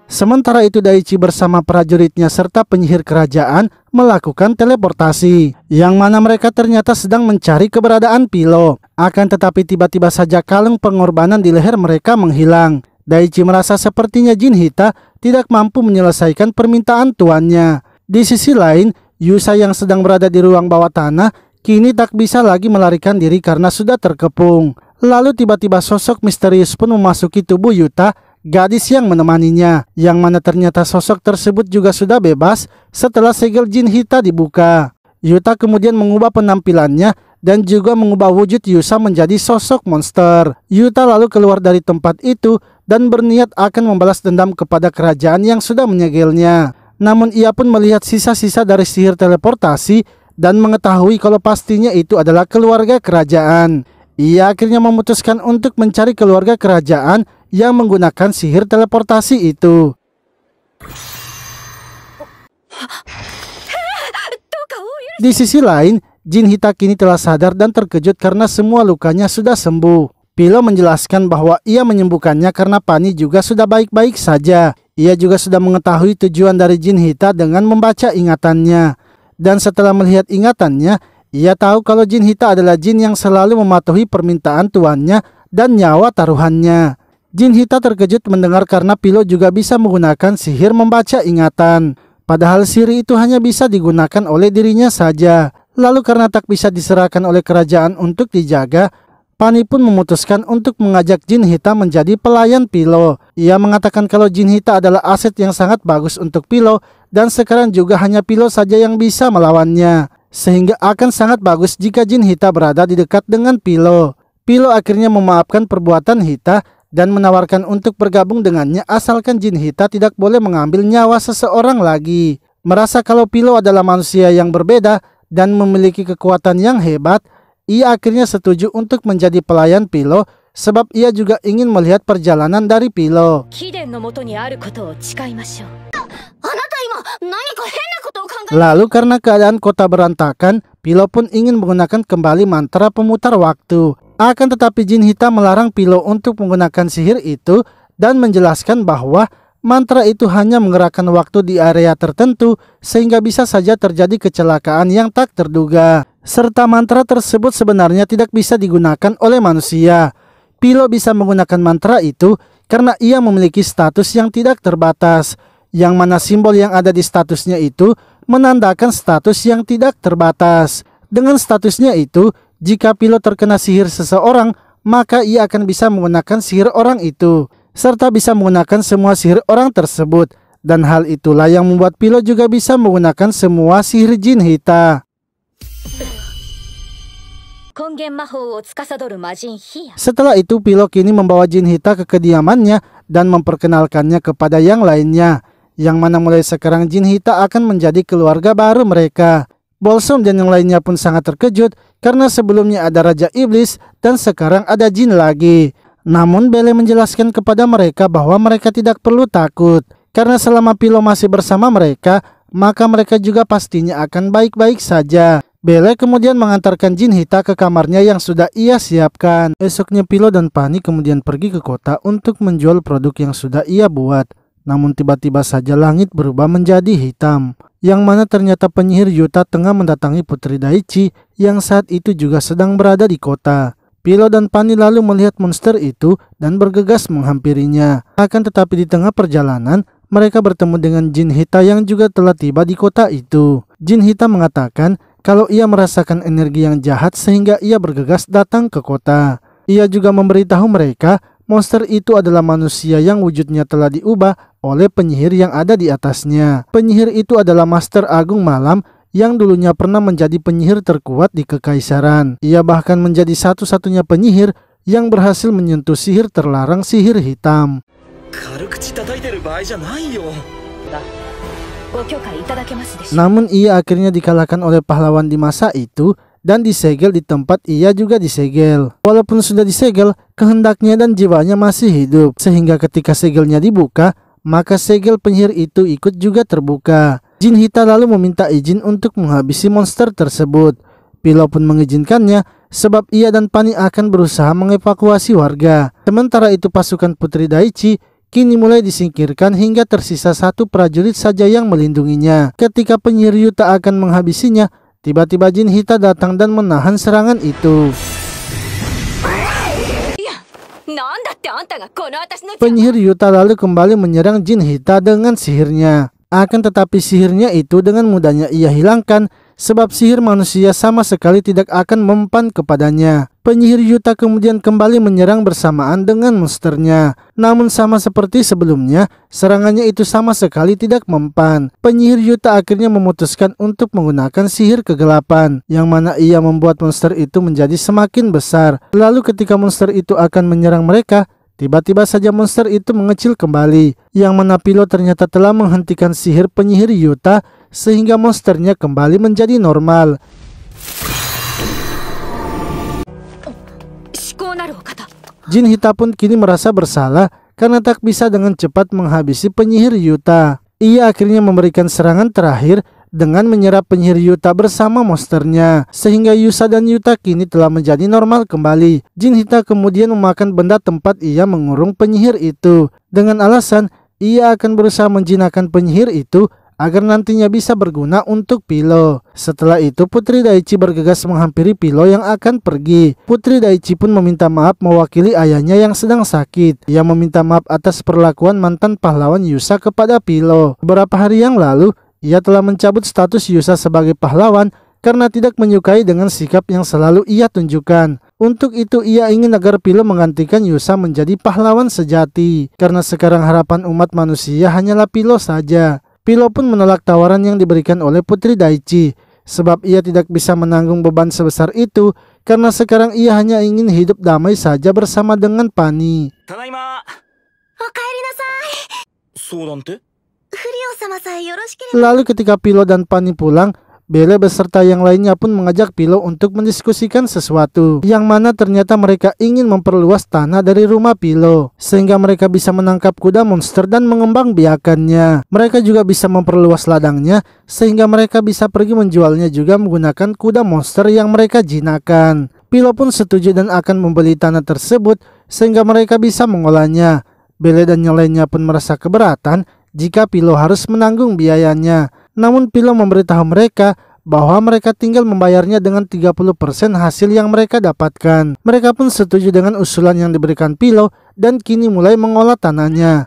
Sementara itu Daichi bersama prajuritnya serta penyihir kerajaan melakukan teleportasi, yang mana mereka ternyata sedang mencari keberadaan Pilo. Akan tetapi tiba-tiba saja kalung pengorbanan di leher mereka menghilang. Daichi merasa sepertinya Jinhita tidak mampu menyelesaikan permintaan tuannya. Di sisi lain, Yusa yang sedang berada di ruang bawah tanah kini tak bisa lagi melarikan diri karena sudah terkepung. Lalu tiba-tiba sosok misterius pun memasuki tubuh Yuta, gadis yang menemaninya, yang mana ternyata sosok tersebut juga sudah bebas setelah segel Jinhita dibuka. Yuta kemudian mengubah penampilannya dan juga mengubah wujud Yusa menjadi sosok monster. Yuta lalu keluar dari tempat itu dan berniat akan membalas dendam kepada kerajaan yang sudah menyegelnya. Namun ia pun melihat sisa-sisa dari sihir teleportasi dan mengetahui kalau pastinya itu adalah keluarga kerajaan. Ia akhirnya memutuskan untuk mencari keluarga kerajaan yang menggunakan sihir teleportasi itu. Di sisi lain, Jinhita kini telah sadar dan terkejut karena semua lukanya sudah sembuh. Pilo menjelaskan bahwa ia menyembuhkannya karena Pani juga sudah baik-baik saja. Ia juga sudah mengetahui tujuan dari Jinhita dengan membaca ingatannya. Dan setelah melihat ingatannya, ia tahu kalau Jinhita adalah jin yang selalu mematuhi permintaan tuannya dan nyawa taruhannya. Jinhita terkejut mendengar karena Pilo juga bisa menggunakan sihir membaca ingatan. Padahal sihir itu hanya bisa digunakan oleh dirinya saja. Lalu karena tak bisa diserahkan oleh kerajaan untuk dijaga, Pani pun memutuskan untuk mengajak Jinhita menjadi pelayan Pilo. Ia mengatakan kalau Jinhita adalah aset yang sangat bagus untuk Pilo dan sekarang juga hanya Pilo saja yang bisa melawannya. Sehingga akan sangat bagus jika Jinhita berada di dekat dengan Pilo. Pilo akhirnya memaafkan perbuatan Hita dan menawarkan untuk bergabung dengannya asalkan Jinhita tidak boleh mengambil nyawa seseorang lagi. Merasa kalau Pilo adalah manusia yang berbeda dan memiliki kekuatan yang hebat, ia akhirnya setuju untuk menjadi pelayan Pilo sebab ia juga ingin melihat perjalanan dari Pilo. Lalu karena keadaan kota berantakan, Pilo pun ingin menggunakan kembali mantra pemutar waktu. Akan tetapi Jinhita melarang Pilo untuk menggunakan sihir itu dan menjelaskan bahwa mantra itu hanya menggerakkan waktu di area tertentu sehingga bisa saja terjadi kecelakaan yang tak terduga. Serta mantra tersebut sebenarnya tidak bisa digunakan oleh manusia. Pilo bisa menggunakan mantra itu karena ia memiliki status yang tidak terbatas, yang mana simbol yang ada di statusnya itu menandakan status yang tidak terbatas. Dengan statusnya itu, jika Pilo terkena sihir seseorang, maka ia akan bisa menggunakan sihir orang itu, serta bisa menggunakan semua sihir orang tersebut. Dan hal itulah yang membuat Pilo juga bisa menggunakan semua sihir Jinhita. Setelah itu Pilo kini membawa Jinhita ke kediamannya dan memperkenalkannya kepada yang lainnya, yang mana mulai sekarang Jinhita akan menjadi keluarga baru mereka. Bolsom dan yang lainnya pun sangat terkejut karena sebelumnya ada Raja Iblis dan sekarang ada jin lagi. Namun Bele menjelaskan kepada mereka bahwa mereka tidak perlu takut karena selama Pilo masih bersama mereka, maka mereka juga pastinya akan baik-baik saja. Bele kemudian mengantarkan Jinhita ke kamarnya yang sudah ia siapkan. Esoknya Pilo dan Pani kemudian pergi ke kota untuk menjual produk yang sudah ia buat. Namun tiba-tiba saja langit berubah menjadi hitam. yang mana ternyata penyihir Yuta tengah mendatangi Putri Daichi yang saat itu juga sedang berada di kota. Pilo dan Pani lalu melihat monster itu dan bergegas menghampirinya. Akan tetapi di tengah perjalanan, mereka bertemu dengan Jin Hita yang juga telah tiba di kota itu. Jin Hita mengatakan kalau ia merasakan energi yang jahat sehingga ia bergegas datang ke kota. Ia juga memberitahu mereka monster itu adalah manusia yang wujudnya telah diubah oleh penyihir yang ada di atasnya. Penyihir itu adalah Master Agung Malam yang dulunya pernah menjadi penyihir terkuat di Kekaisaran. Ia bahkan menjadi satu-satunya penyihir yang berhasil menyentuh sihir terlarang, sihir hitam. Namun ia akhirnya dikalahkan oleh pahlawan di masa itu dan disegel di tempat ia juga disegel. Walaupun sudah disegel, kehendaknya dan jiwanya masih hidup. Sehingga ketika segelnya dibuka, maka segel penyihir itu ikut juga terbuka. Jin Hita lalu meminta izin untuk menghabisi monster tersebut. Pilo pun mengizinkannya sebab ia dan Pani akan berusaha mengevakuasi warga. Sementara itu pasukan Putri Daichi kini mulai disingkirkan hingga tersisa satu prajurit saja yang melindunginya. Ketika penyihir Yuta akan menghabisinya, tiba-tiba Jin Hita datang dan menahan serangan itu. Penyihir Yuta lalu kembali menyerang Jin Hita dengan sihirnya. Akan tetapi sihirnya itu dengan mudahnya ia hilangkan sebab sihir manusia sama sekali tidak akan mempan kepadanya. Penyihir Yuta kemudian kembali menyerang bersamaan dengan monsternya. Namun sama seperti sebelumnya, serangannya itu sama sekali tidak mempan. Penyihir Yuta akhirnya memutuskan untuk menggunakan sihir kegelapan, yang mana ia membuat monster itu menjadi semakin besar. Lalu ketika monster itu akan menyerang mereka, tiba-tiba saja monster itu mengecil kembali, yang mana Pilo ternyata telah menghentikan sihir penyihir Yuta sehingga monsternya kembali menjadi normal. Jin Hita pun kini merasa bersalah karena tak bisa dengan cepat menghabisi penyihir Yuta. Ia akhirnya memberikan serangan terakhir dengan menyerap penyihir Yuta bersama monsternya, sehingga Yusa dan Yuta kini telah menjadi normal kembali. Jin Hita kemudian memakan benda tempat ia mengurung penyihir itu dengan alasan ia akan berusaha menjinakkan penyihir itu agar nantinya bisa berguna untuk Pilo. Setelah itu Putri Daichi bergegas menghampiri Pilo yang akan pergi. Putri Daichi pun meminta maaf mewakili ayahnya yang sedang sakit. Ia meminta maaf atas perlakuan mantan pahlawan Yusa kepada Pilo. Beberapa hari yang lalu ia telah mencabut status Yusa sebagai pahlawan karena tidak menyukai dengan sikap yang selalu ia tunjukkan. Untuk itu ia ingin agar Pilo menggantikan Yusa menjadi pahlawan sejati. Karena sekarang harapan umat manusia hanyalah Pilo saja. Pilo pun menolak tawaran yang diberikan oleh Putri Daichi sebab ia tidak bisa menanggung beban sebesar itu karena sekarang ia hanya ingin hidup damai saja bersama dengan Pani. Lalu ketika Pilo dan Pani pulang, Belle beserta yang lainnya pun mengajak Pilo untuk mendiskusikan sesuatu, yang mana ternyata mereka ingin memperluas tanah dari rumah Pilo sehingga mereka bisa menangkap kuda monster dan mengembang biakannya. Mereka juga bisa memperluas ladangnya sehingga mereka bisa pergi menjualnya juga menggunakan kuda monster yang mereka jinakan. Pilo pun setuju dan akan membeli tanah tersebut sehingga mereka bisa mengolahnya. Belle dan yang lainnya pun merasa keberatan jika Pilo harus menanggung biayanya. Namun Pilo memberitahu mereka bahwa mereka tinggal membayarnya dengan 30% hasil yang mereka dapatkan. Mereka pun setuju dengan usulan yang diberikan Pilo dan kini mulai mengolah tanahnya.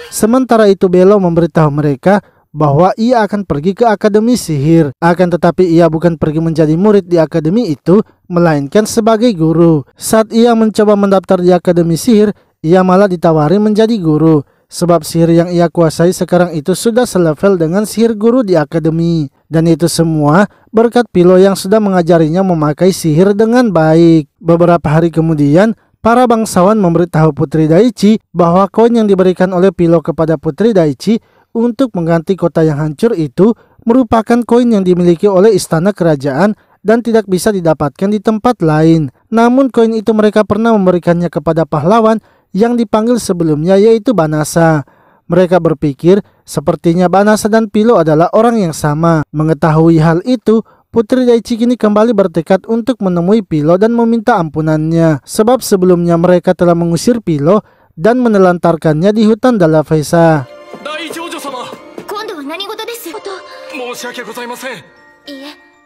Sementara itu Belo memberitahu mereka bahwa ia akan pergi ke akademi sihir. Akan tetapi ia bukan pergi menjadi murid di akademi itu, melainkan sebagai guru. Saat ia mencoba mendaftar di akademi sihir, ia malah ditawari menjadi guru. Sebab sihir yang ia kuasai sekarang itu sudah selevel dengan sihir guru di akademi. Dan itu semua berkat Pilo yang sudah mengajarinya memakai sihir dengan baik. Beberapa hari kemudian, para bangsawan memberitahu Putri Daichi bahwa koin yang diberikan oleh Pilo kepada Putri Daichi untuk mengganti kota yang hancur itu merupakan koin yang dimiliki oleh istana kerajaan dan tidak bisa didapatkan di tempat lain. Namun koin itu mereka pernah memberikannya kepada pahlawan yang dipanggil sebelumnya, yaitu Banasa. Mereka berpikir sepertinya Banasa dan Pilo adalah orang yang sama. Mengetahui hal itu, Putri Daichi kini kembali bertekad untuk menemui Pilo dan meminta ampunannya. Sebab sebelumnya mereka telah mengusir Pilo dan menelantarkannya di hutan Dalafesa.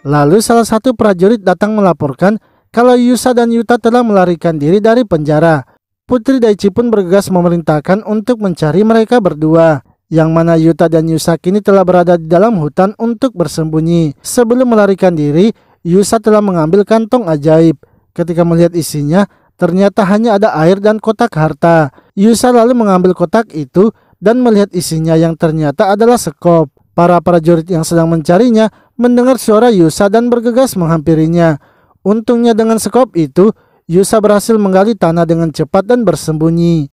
Lalu salah satu prajurit datang melaporkan kalau Yusa dan Yuta telah melarikan diri dari penjara. Putri Daichi pun bergegas memerintahkan untuk mencari mereka berdua, yang mana Yuta dan Yusa kini telah berada di dalam hutan untuk bersembunyi. Sebelum melarikan diri, Yusa telah mengambil kantong ajaib. Ketika melihat isinya, ternyata hanya ada air dan kotak harta. Yusa lalu mengambil kotak itu dan melihat isinya yang ternyata adalah sekop. Para prajurit yang sedang mencarinya mendengar suara Yusa dan bergegas menghampirinya. Untungnya dengan sekop itu, Yusa berhasil menggali tanah dengan cepat dan bersembunyi.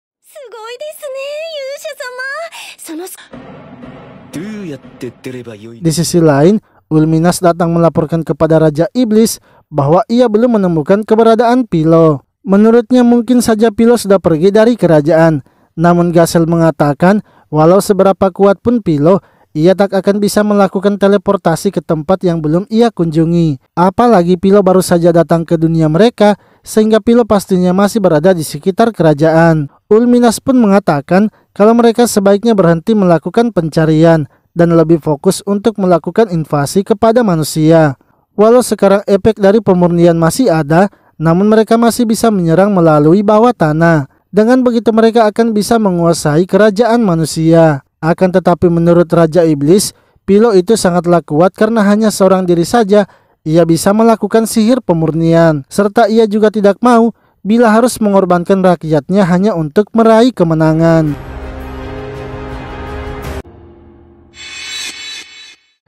Di sisi lain, Ulminas datang melaporkan kepada Raja Iblis bahwa ia belum menemukan keberadaan Pilo. Menurutnya mungkin saja Pilo sudah pergi dari kerajaan. Namun Gasel mengatakan walau seberapa kuat pun Pilo, ia tak akan bisa melakukan teleportasi ke tempat yang belum ia kunjungi. Apalagi Pilo baru saja datang ke dunia mereka, sehingga Pilo pastinya masih berada di sekitar kerajaan. Ulminas pun mengatakan kalau mereka sebaiknya berhenti melakukan pencarian dan lebih fokus untuk melakukan invasi kepada manusia. Walau sekarang efek dari pemurnian masih ada, namun mereka masih bisa menyerang melalui bawah tanah. Dengan begitu mereka akan bisa menguasai kerajaan manusia. Akan tetapi menurut Raja Iblis, Pilo itu sangatlah kuat karena hanya seorang diri saja ia bisa melakukan sihir pemurnian. Serta ia juga tidak mau bila harus mengorbankan rakyatnya hanya untuk meraih kemenangan.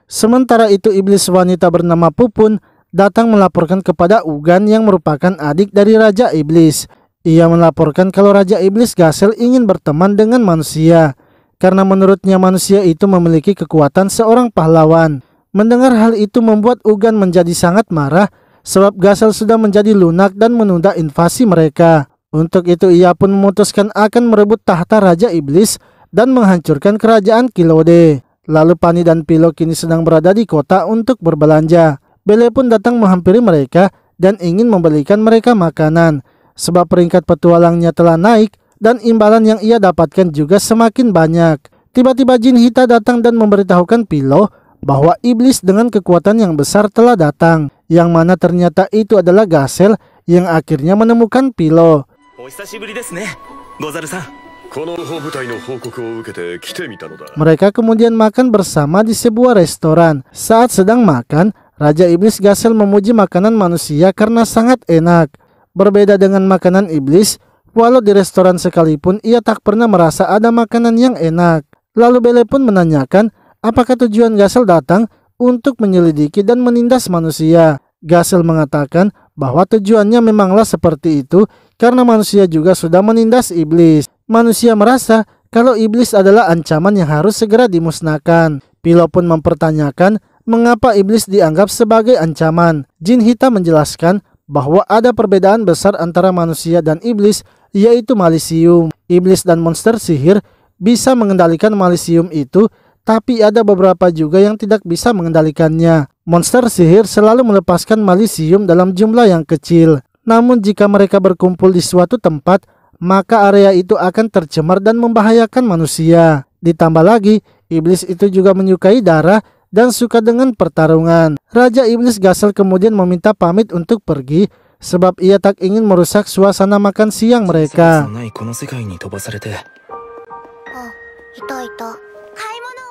Sementara itu iblis wanita bernama Pupun datang melaporkan kepada Ugan yang merupakan adik dari Raja Iblis. Ia melaporkan kalau Raja Iblis Gasel ingin berteman dengan manusia, karena menurutnya manusia itu memiliki kekuatan seorang pahlawan. Mendengar hal itu membuat Ugan menjadi sangat marah, sebab Gasel sudah menjadi lunak dan menunda invasi mereka. Untuk itu ia pun memutuskan akan merebut tahta Raja Iblis dan menghancurkan kerajaan Kilode. Lalu Pani dan Pilo kini sedang berada di kota untuk berbelanja. Bele pun datang menghampiri mereka dan ingin membelikan mereka makanan, sebab peringkat petualangnya telah naik dan imbalan yang ia dapatkan juga semakin banyak. Tiba-tiba Jin Hita datang dan memberitahukan Pilo bahwa iblis dengan kekuatan yang besar telah datang, yang mana ternyata itu adalah Gasel yang akhirnya menemukan Pilo. Mereka kemudian makan bersama di sebuah restoran. Saat sedang makan, Raja Iblis Gasel memuji makanan manusia karena sangat enak. Berbeda dengan makanan iblis, walau di restoran sekalipun ia tak pernah merasa ada makanan yang enak. Lalu Bele pun menanyakan apakah tujuan Gasel datang untuk menyelidiki dan menindas manusia. Gasel mengatakan bahwa tujuannya memanglah seperti itu karena manusia juga sudah menindas iblis. Manusia merasa kalau iblis adalah ancaman yang harus segera dimusnahkan. Pilo pun mempertanyakan mengapa iblis dianggap sebagai ancaman. Jin Hita menjelaskan bahwa ada perbedaan besar antara manusia dan iblis, yaitu malisium. Iblis dan monster sihir bisa mengendalikan malisium itu, tapi ada beberapa juga yang tidak bisa mengendalikannya. Monster sihir selalu melepaskan malisium dalam jumlah yang kecil. Namun jika mereka berkumpul di suatu tempat, maka area itu akan tercemar dan membahayakan manusia. Ditambah lagi, iblis itu juga menyukai darah dan suka dengan pertarungan. Raja Iblis Gasel kemudian meminta pamit untuk pergi, sebab ia tak ingin merusak suasana makan siang mereka.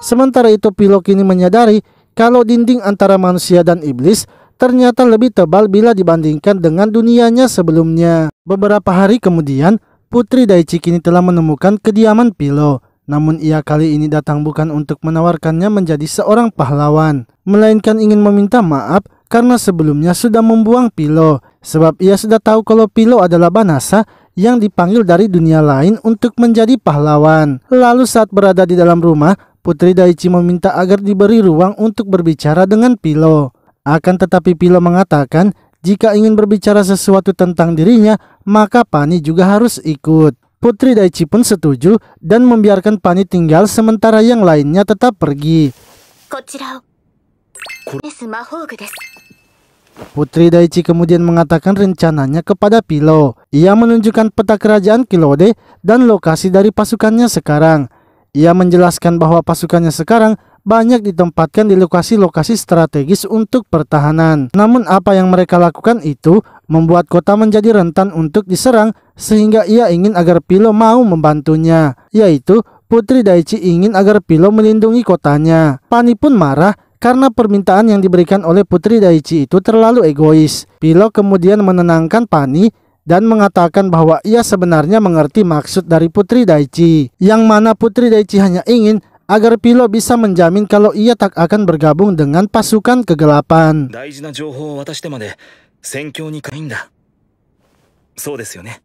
Sementara itu Pilo kini menyadari kalau dinding antara manusia dan iblis ternyata lebih tebal bila dibandingkan dengan dunianya sebelumnya. Beberapa hari kemudian, Putri Daichi kini telah menemukan kediaman Pilo. Namun ia kali ini datang bukan untuk menawarkannya menjadi seorang pahlawan, melainkan ingin meminta maaf karena sebelumnya sudah membuang Pilo. Sebab ia sudah tahu kalau Pilo adalah Banasa yang dipanggil dari dunia lain untuk menjadi pahlawan. Lalu saat berada di dalam rumah, Putri Daichi meminta agar diberi ruang untuk berbicara dengan Pilo. Akan tetapi Pilo mengatakan jika ingin berbicara sesuatu tentang dirinya, maka Pani juga harus ikut. Putri Daichi pun setuju dan membiarkan Pani tinggal sementara yang lainnya tetap pergi. Putri Daichi kemudian mengatakan rencananya kepada Pilo. Ia menunjukkan peta kerajaan Kilode dan lokasi dari pasukannya sekarang. Ia menjelaskan bahwa pasukannya sekarang banyak ditempatkan di lokasi-lokasi strategis untuk pertahanan. Namun apa yang mereka lakukan itu membuat kota menjadi rentan untuk diserang, sehingga ia ingin agar Pilo mau membantunya, yaitu Putri Daichi ingin agar Pilo melindungi kotanya. Pani pun marah karena permintaan yang diberikan oleh Putri Daichi itu terlalu egois. Pilo kemudian menenangkan Pani dan mengatakan bahwa ia sebenarnya mengerti maksud dari Putri Daichi, yang mana Putri Daichi hanya ingin agar Pilo bisa menjamin kalau ia tak akan bergabung dengan pasukan kegelapan.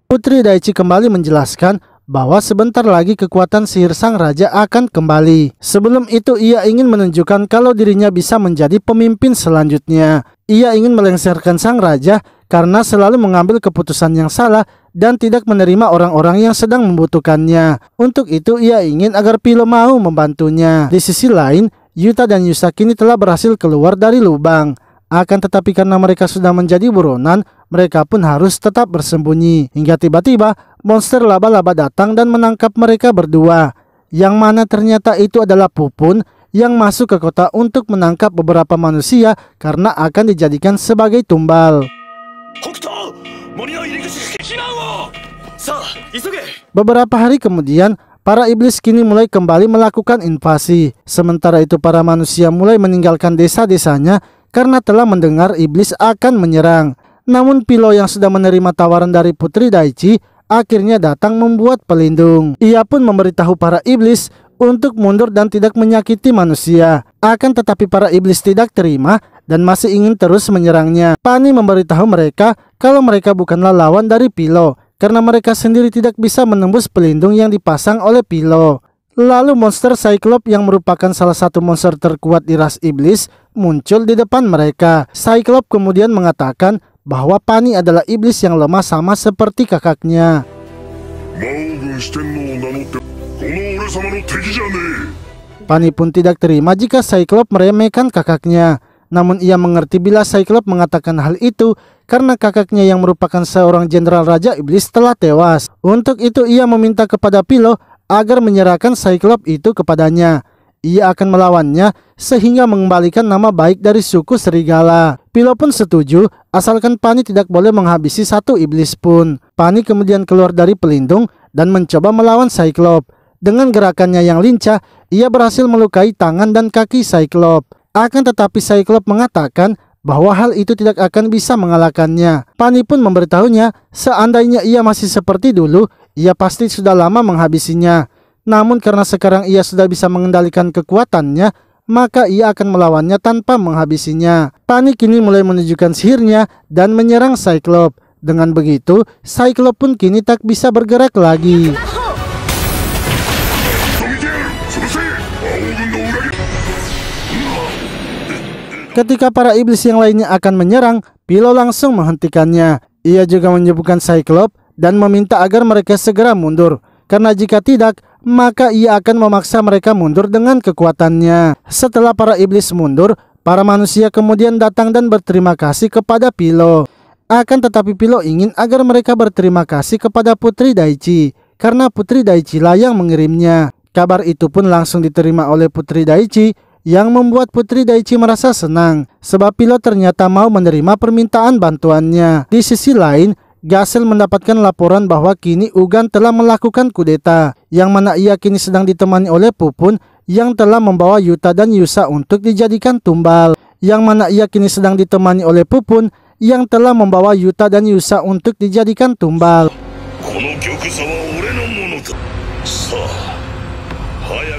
Putri Daichi kembali menjelaskan bahwa sebentar lagi kekuatan sihir sang raja akan kembali. Sebelum itu ia ingin menunjukkan kalau dirinya bisa menjadi pemimpin selanjutnya. Ia ingin melengsarkan sang raja karena selalu mengambil keputusan yang salah dan tidak menerima orang-orang yang sedang membutuhkannya. Untuk itu ia ingin agar Pilo mau membantunya. Di sisi lain, Yuta dan Yusa kini telah berhasil keluar dari lubang. Akan tetapi karena mereka sudah menjadi buronan, mereka pun harus tetap bersembunyi. Hingga tiba-tiba monster laba-laba datang dan menangkap mereka berdua. Yang mana ternyata itu adalah Pupun yang masuk ke kota untuk menangkap beberapa manusia karena akan dijadikan sebagai tumbal. Beberapa hari kemudian, para iblis kini mulai kembali melakukan invasi. Sementara itu para manusia mulai meninggalkan desa-desanya karena telah mendengar iblis akan menyerang. Namun Pilo yang sudah menerima tawaran dari Putri Daichi akhirnya datang membuat pelindung. Ia pun memberitahu para iblis untuk mundur dan tidak menyakiti manusia. Akan tetapi para iblis tidak terima dan masih ingin terus menyerangnya. Pani memberitahu mereka kalau mereka bukanlah lawan dari Pilo karena mereka sendiri tidak bisa menembus pelindung yang dipasang oleh Pilo. Lalu monster Cyclops yang merupakan salah satu monster terkuat di ras iblis muncul di depan mereka. Cyclops kemudian mengatakan bahwa Pani adalah iblis yang lemah sama seperti kakaknya. Pani pun tidak terima jika Cyclops meremehkan kakaknya. Namun ia mengerti bila Cyclops mengatakan hal itu karena kakaknya yang merupakan seorang jenderal raja iblis telah tewas. Untuk itu ia meminta kepada Pilo agar menyerahkan Cyclops itu kepadanya. Ia akan melawannya sehingga mengembalikan nama baik dari suku serigala. Pilo pun setuju asalkan Pani tidak boleh menghabisi satu iblis pun. Pani kemudian keluar dari pelindung dan mencoba melawan Cyclops. Dengan gerakannya yang lincah, ia berhasil melukai tangan dan kaki Cyclops. Akan tetapi Cyclops mengatakan bahwa hal itu tidak akan bisa mengalahkannya. Pani pun memberitahunya seandainya ia masih seperti dulu, ia pasti sudah lama menghabisinya. Namun karena sekarang ia sudah bisa mengendalikan kekuatannya, maka ia akan melawannya tanpa menghabisinya. Pani kini mulai menunjukkan sihirnya dan menyerang Cyclops. Dengan begitu, Cyclops pun kini tak bisa bergerak lagi. Ketika para iblis yang lainnya akan menyerang, Pilo langsung menghentikannya. Ia juga menyebutkan Cyclops dan meminta agar mereka segera mundur. Karena jika tidak, maka ia akan memaksa mereka mundur dengan kekuatannya. Setelah para iblis mundur, para manusia kemudian datang dan berterima kasih kepada Pilo. Akan tetapi Pilo ingin agar mereka berterima kasih kepada Putri Daichi, karena Putri Daichi lah yang mengirimnya. Kabar itu pun langsung diterima oleh Putri Daichi, yang membuat Putri Daichi merasa senang sebab Pilo ternyata mau menerima permintaan bantuannya. Di sisi lain, Gasel mendapatkan laporan bahwa kini Ugan telah melakukan kudeta, yang mana ia kini sedang ditemani oleh Pupun yang telah membawa Yuta dan Yusa untuk dijadikan tumbal. Yang mana ia kini sedang ditemani oleh Pupun yang telah membawa Yuta dan Yusa untuk dijadikan tumbal.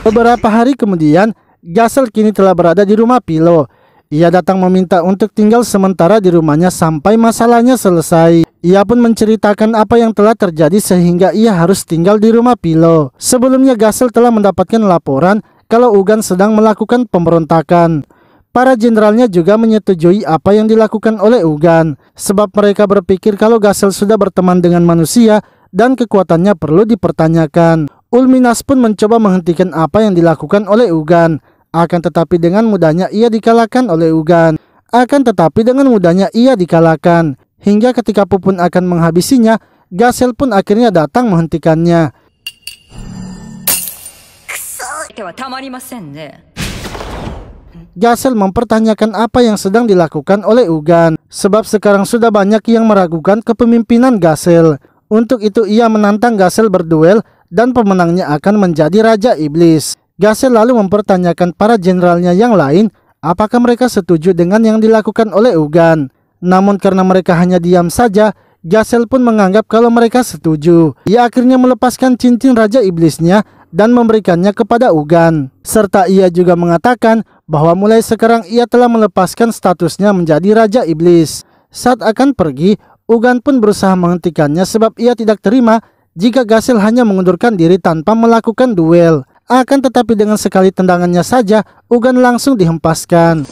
Beberapa hari kemudian, Gasel kini telah berada di rumah Pilo. Ia datang meminta untuk tinggal sementara di rumahnya sampai masalahnya selesai. Ia pun menceritakan apa yang telah terjadi sehingga ia harus tinggal di rumah Pilo. Sebelumnya Gasel telah mendapatkan laporan kalau Ugan sedang melakukan pemberontakan. Para jenderalnya juga menyetujui apa yang dilakukan oleh Ugan, sebab mereka berpikir kalau Gasel sudah berteman dengan manusia dan kekuatannya perlu dipertanyakan. Ulminas pun mencoba menghentikan apa yang dilakukan oleh Ugan. Akan tetapi dengan mudahnya ia dikalahkan oleh Ugan. Akan tetapi dengan mudahnya ia dikalahkan. Hingga ketika Pupun akan menghabisinya, Gasel pun akhirnya datang menghentikannya. Gasel mempertanyakan apa yang sedang dilakukan oleh Ugan, sebab sekarang sudah banyak yang meragukan kepemimpinan Gasel. Untuk itu ia menantang Gasel berduel dan pemenangnya akan menjadi Raja Iblis. Gasel lalu mempertanyakan para jenderalnya yang lain apakah mereka setuju dengan yang dilakukan oleh Ugan. Namun karena mereka hanya diam saja, Gasel pun menganggap kalau mereka setuju. Ia akhirnya melepaskan cincin Raja Iblisnya dan memberikannya kepada Ugan. Serta ia juga mengatakan bahwa mulai sekarang ia telah melepaskan statusnya menjadi Raja Iblis. Saat akan pergi, Ugan pun berusaha menghentikannya sebab ia tidak terima jika Gasel hanya mengundurkan diri tanpa melakukan duel. Akan tetapi dengan sekali tendangannya saja, Ugan langsung dihempaskan.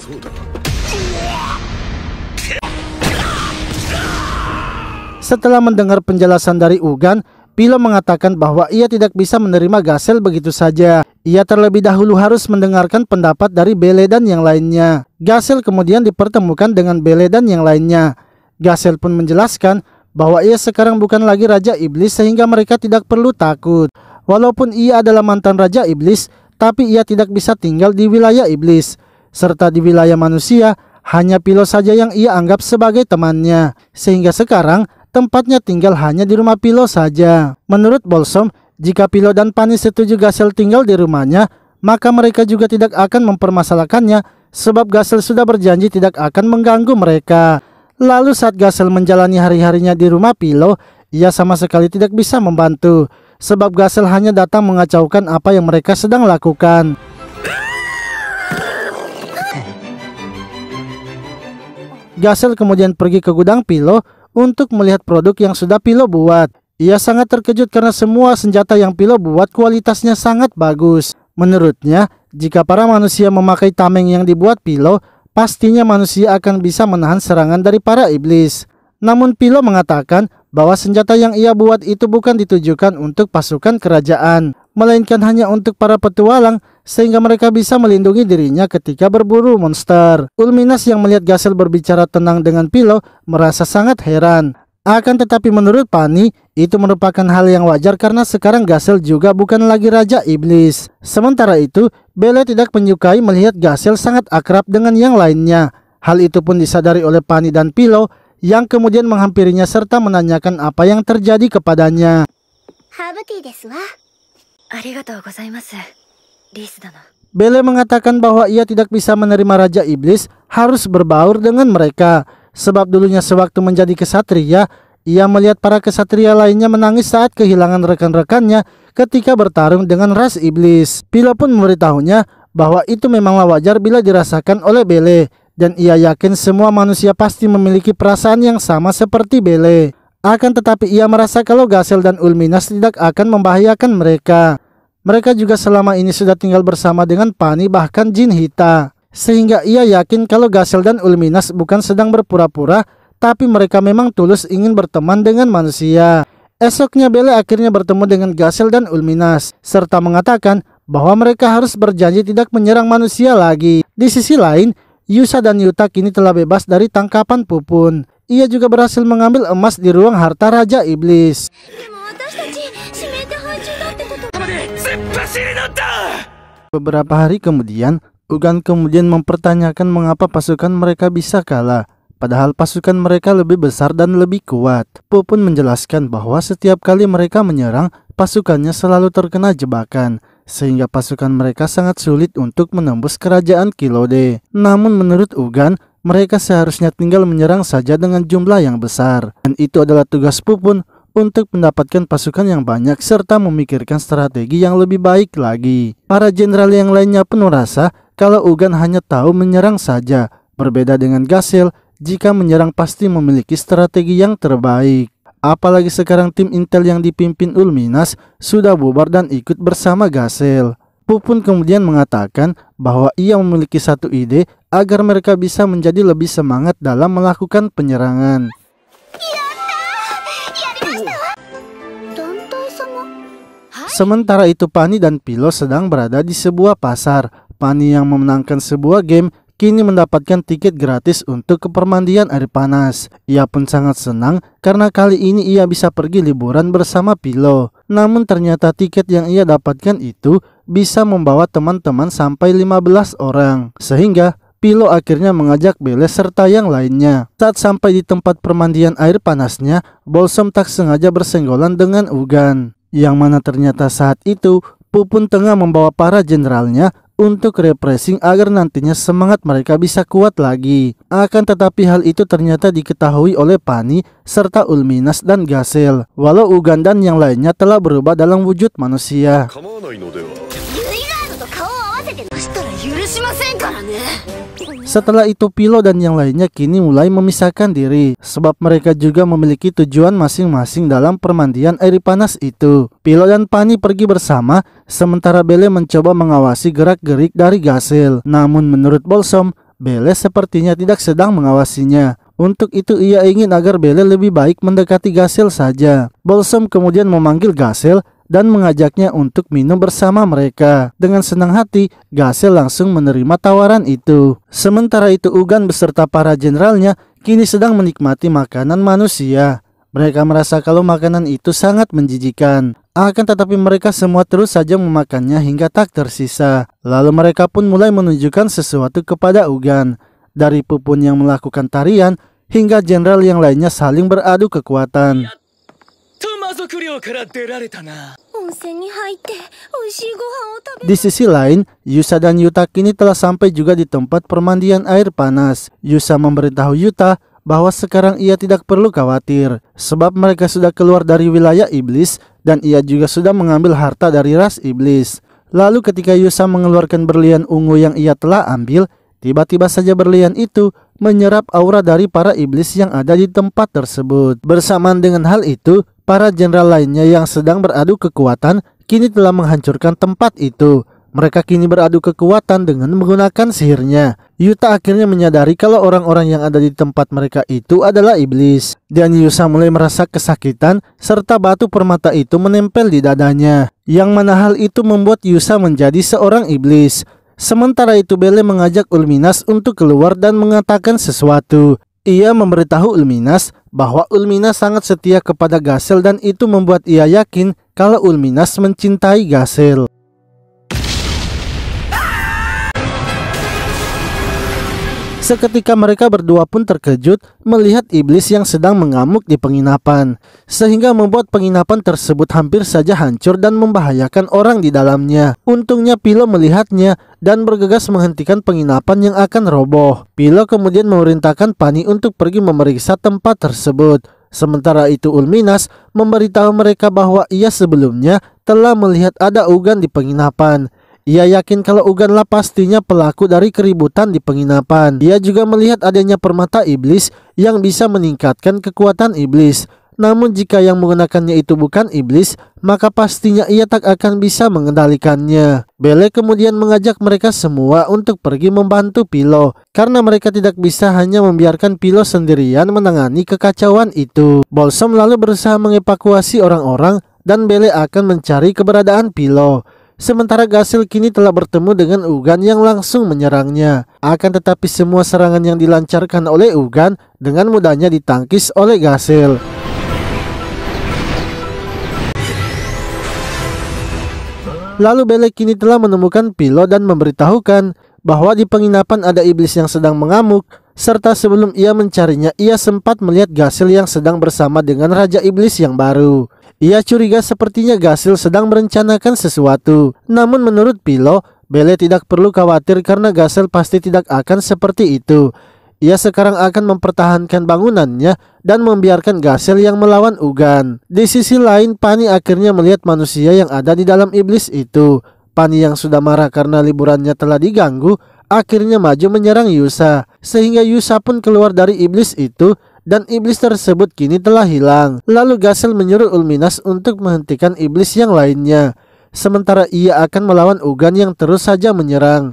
Setelah mendengar penjelasan dari Ugan, Pilo mengatakan bahwa ia tidak bisa menerima Gasel begitu saja. Ia terlebih dahulu harus mendengarkan pendapat dari Bele dan yang lainnya. Gasel kemudian dipertemukan dengan Bele dan yang lainnya. Gasel pun menjelaskan bahwa ia sekarang bukan lagi Raja Iblis sehingga mereka tidak perlu takut. Walaupun ia adalah mantan Raja Iblis, tapi ia tidak bisa tinggal di wilayah Iblis. Serta di wilayah manusia, hanya Pilo saja yang ia anggap sebagai temannya. Sehingga sekarang tempatnya tinggal hanya di rumah Pilo saja. Menurut Bolsom, jika Pilo dan Pani setuju Gasel tinggal di rumahnya, maka mereka juga tidak akan mempermasalahkannya sebab Gasel sudah berjanji tidak akan mengganggu mereka. Lalu saat Gasel menjalani hari-harinya di rumah Pilo, ia sama sekali tidak bisa membantu sebab Gasel hanya datang mengacaukan apa yang mereka sedang lakukan. Gasel kemudian pergi ke gudang Pilo untuk melihat produk yang sudah Pilo buat. Ia sangat terkejut karena semua senjata yang Pilo buat kualitasnya sangat bagus. Menurutnya, jika para manusia memakai tameng yang dibuat Pilo, pastinya manusia akan bisa menahan serangan dari para iblis. Namun Pilo mengatakan bahwa senjata yang ia buat itu bukan ditujukan untuk pasukan kerajaan, melainkan hanya untuk para petualang sehingga mereka bisa melindungi dirinya ketika berburu monster. Ulminas yang melihat Gasel berbicara tenang dengan Pilo merasa sangat heran. Akan tetapi menurut Pani, itu merupakan hal yang wajar karena sekarang Gasel juga bukan lagi Raja Iblis. Sementara itu, Bele tidak menyukai melihat Gasel sangat akrab dengan yang lainnya. Hal itu pun disadari oleh Pani dan Pilo yang kemudian menghampirinya serta menanyakan apa yang terjadi kepadanya. Bele mengatakan bahwa ia tidak bisa menerima Raja Iblis harus berbaur dengan mereka. Sebab dulunya sewaktu menjadi kesatria, ia melihat para kesatria lainnya menangis saat kehilangan rekan-rekannya ketika bertarung dengan ras iblis. Pilo pun memberitahunya bahwa itu memanglah wajar bila dirasakan oleh Bele. Dan ia yakin semua manusia pasti memiliki perasaan yang sama seperti Bele. Akan tetapi ia merasa kalau Gasel dan Ulminas tidak akan membahayakan mereka. Mereka juga selama ini sudah tinggal bersama dengan Pani bahkan Jin Hita. Sehingga ia yakin kalau Gasel dan Ulminas bukan sedang berpura-pura, tapi mereka memang tulus ingin berteman dengan manusia. Esoknya Bele akhirnya bertemu dengan Gasel dan Ulminas, serta mengatakan bahwa mereka harus berjanji tidak menyerang manusia lagi. Di sisi lain, Yusa dan Yuta kini telah bebas dari tangkapan Pupun. Ia juga berhasil mengambil emas di ruang harta Raja Iblis. Beberapa hari kemudian, Ugan kemudian mempertanyakan mengapa pasukan mereka bisa kalah, padahal pasukan mereka lebih besar dan lebih kuat. Pupun menjelaskan bahwa setiap kali mereka menyerang, pasukannya selalu terkena jebakan, sehingga pasukan mereka sangat sulit untuk menembus kerajaan Kilode. Namun menurut Ugan, mereka seharusnya tinggal menyerang saja dengan jumlah yang besar. Dan itu adalah tugas Pupun untuk mendapatkan pasukan yang banyak serta memikirkan strategi yang lebih baik lagi. Para jenderal yang lainnya pun merasa kalau Ugan hanya tahu menyerang saja. Berbeda dengan Gasel, jika menyerang pasti memiliki strategi yang terbaik. Apalagi sekarang tim intel yang dipimpin Ulminas sudah bubar dan ikut bersama Gasel. Pupun kemudian mengatakan bahwa ia memiliki satu ide agar mereka bisa menjadi lebih semangat dalam melakukan penyerangan. Sementara itu Pani dan Pilo sedang berada di sebuah pasar. Pani yang memenangkan sebuah game kini mendapatkan tiket gratis untuk ke permandian air panas. Ia pun sangat senang karena kali ini ia bisa pergi liburan bersama Pilo. Namun ternyata tiket yang ia dapatkan itu bisa membawa teman-teman sampai 15 orang. Sehingga Pilo akhirnya mengajak Belle serta yang lainnya. Saat sampai di tempat permandian air panasnya, Blossom tak sengaja bersenggolan dengan Ugan. Yang mana ternyata saat itu Pupun tengah membawa para jenderalnya untuk refreshing agar nantinya semangat mereka bisa kuat lagi. Akan tetapi hal itu ternyata diketahui oleh Pani serta Ulminas dan Gasel, walau Ugan dan yang lainnya telah berubah dalam wujud manusia. Setelah itu Pilo dan yang lainnya kini mulai memisahkan diri, sebab mereka juga memiliki tujuan masing-masing dalam permandian air panas itu. Pilo dan Pani pergi bersama, sementara Belle mencoba mengawasi gerak-gerik dari Gasel. Namun menurut Blossom, Belle sepertinya tidak sedang mengawasinya. Untuk itu ia ingin agar Belle lebih baik mendekati Gasel saja. Blossom kemudian memanggil Gasel dan mengajaknya untuk minum bersama mereka. Dengan senang hati, Gasel langsung menerima tawaran itu. Sementara itu Ugan beserta para jenderalnya kini sedang menikmati makanan manusia. Mereka merasa kalau makanan itu sangat menjijikan. Akan tetapi mereka semua terus saja memakannya hingga tak tersisa. Lalu mereka pun mulai menunjukkan sesuatu kepada Ugan. Dari Pupun yang melakukan tarian hingga jenderal yang lainnya saling beradu kekuatan. Di sisi lain, Yusa dan Yuta kini telah sampai juga di tempat permandian air panas. Yusa memberitahu Yuta bahwa sekarang ia tidak perlu khawatir, sebab mereka sudah keluar dari wilayah iblis dan ia juga sudah mengambil harta dari ras iblis. Lalu ketika Yusa mengeluarkan berlian ungu yang ia telah ambil, tiba-tiba saja berlian itu menyerap aura dari para iblis yang ada di tempat tersebut. Bersamaan dengan hal itu, para jenderal lainnya yang sedang beradu kekuatan kini telah menghancurkan tempat itu. Mereka kini beradu kekuatan dengan menggunakan sihirnya. Yuta akhirnya menyadari kalau orang-orang yang ada di tempat mereka itu adalah iblis. Dan Yusa mulai merasa kesakitan serta batu permata itu menempel di dadanya. Yang mana hal itu membuat Yusa menjadi seorang iblis. Sementara itu Belle mengajak Ulminas untuk keluar dan mengatakan sesuatu. Ia memberitahu Ulminas bahwa Ulminas sangat setia kepada Gasel dan itu membuat ia yakin kalau Ulminas mencintai Gasel. Seketika mereka berdua pun terkejut melihat iblis yang sedang mengamuk di penginapan, sehingga membuat penginapan tersebut hampir saja hancur dan membahayakan orang di dalamnya. Untungnya Pilo melihatnya dan bergegas menghentikan penginapan yang akan roboh. Pilo kemudian memerintahkan Pani untuk pergi memeriksa tempat tersebut. Sementara itu Ulminas memberitahu mereka bahwa ia sebelumnya telah melihat ada Ugan di penginapan. Ia yakin kalau Uganlah pastinya pelaku dari keributan di penginapan. Ia juga melihat adanya permata iblis yang bisa meningkatkan kekuatan iblis. Namun jika yang menggunakannya itu bukan iblis, maka pastinya ia tak akan bisa mengendalikannya. Belle kemudian mengajak mereka semua untuk pergi membantu Pilo, karena mereka tidak bisa hanya membiarkan Pilo sendirian menangani kekacauan itu. Blossom lalu berusaha mengevakuasi orang-orang dan Belle akan mencari keberadaan Pilo. Sementara Gasel kini telah bertemu dengan Ugan yang langsung menyerangnya. Akan tetapi semua serangan yang dilancarkan oleh Ugan dengan mudahnya ditangkis oleh Gasel. Lalu Belle kini telah menemukan Pilo dan memberitahukan bahwa di penginapan ada iblis yang sedang mengamuk, serta sebelum ia mencarinya ia sempat melihat Gasel yang sedang bersama dengan Raja Iblis yang baru. Ia curiga sepertinya Gasel sedang merencanakan sesuatu. Namun menurut Pilo, Belle tidak perlu khawatir karena Gasel pasti tidak akan seperti itu. Ia sekarang akan mempertahankan bangunannya dan membiarkan Gasel yang melawan Ugan. Di sisi lain, Pani akhirnya melihat manusia yang ada di dalam iblis itu. Pani yang sudah marah karena liburannya telah diganggu, akhirnya maju menyerang Yusa. Sehingga Yusa pun keluar dari iblis itu dan iblis tersebut kini telah hilang. Lalu Gasel menyuruh Ulminas untuk menghentikan iblis yang lainnya. Sementara ia akan melawan Ugan yang terus saja menyerang.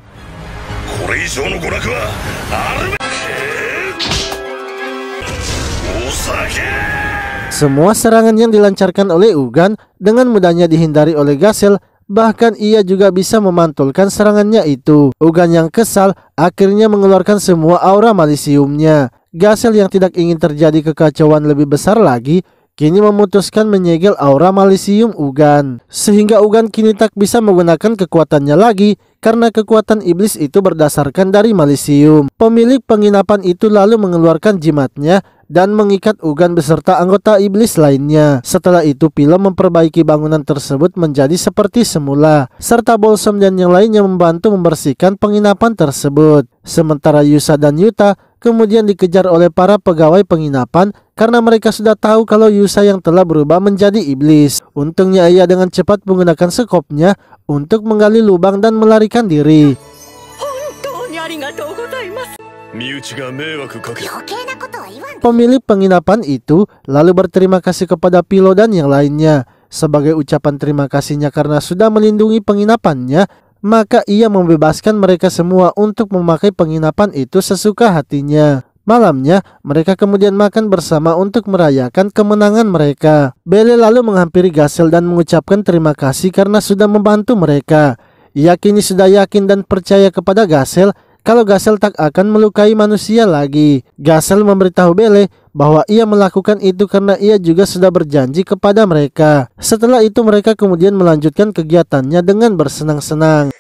Semua serangan yang dilancarkan oleh Ugan dengan mudahnya dihindari oleh Gasel, Bahkan ia juga bisa memantulkan serangannya itu. Ugan yang kesal akhirnya mengeluarkan semua aura malisiumnya. Gasel yang tidak ingin terjadi kekacauan lebih besar lagi kini memutuskan menyegel aura malisium Ugan. Sehingga Ugan kini tak bisa menggunakan kekuatannya lagi karena kekuatan iblis itu berdasarkan dari malisium. Pemilik penginapan itu lalu mengeluarkan jimatnya dan mengikat Ugan beserta anggota iblis lainnya. Setelah itu Pilo memperbaiki bangunan tersebut menjadi seperti semula, serta Bolsom dan yang lainnya membantu membersihkan penginapan tersebut. Sementara Yusa dan Yuta kemudian dikejar oleh para pegawai penginapan karena mereka sudah tahu kalau Yusa yang telah berubah menjadi iblis. Untungnya ia dengan cepat menggunakan sekopnya untuk menggali lubang dan melarikan diri. Pemilik penginapan itu lalu berterima kasih kepada Pilo dan yang lainnya. Sebagai ucapan terima kasihnya karena sudah melindungi penginapannya, maka ia membebaskan mereka semua untuk memakai penginapan itu sesuka hatinya. Malamnya, mereka kemudian makan bersama untuk merayakan kemenangan mereka. Bele lalu menghampiri Gasel dan mengucapkan terima kasih karena sudah membantu mereka. Ia kini sudah yakin dan percaya kepada Gasel kalau Gasel tak akan melukai manusia lagi. Gasel memberitahu Bele bahwa ia melakukan itu karena ia juga sudah berjanji kepada mereka. Setelah itu mereka kemudian melanjutkan kegiatannya dengan bersenang-senang.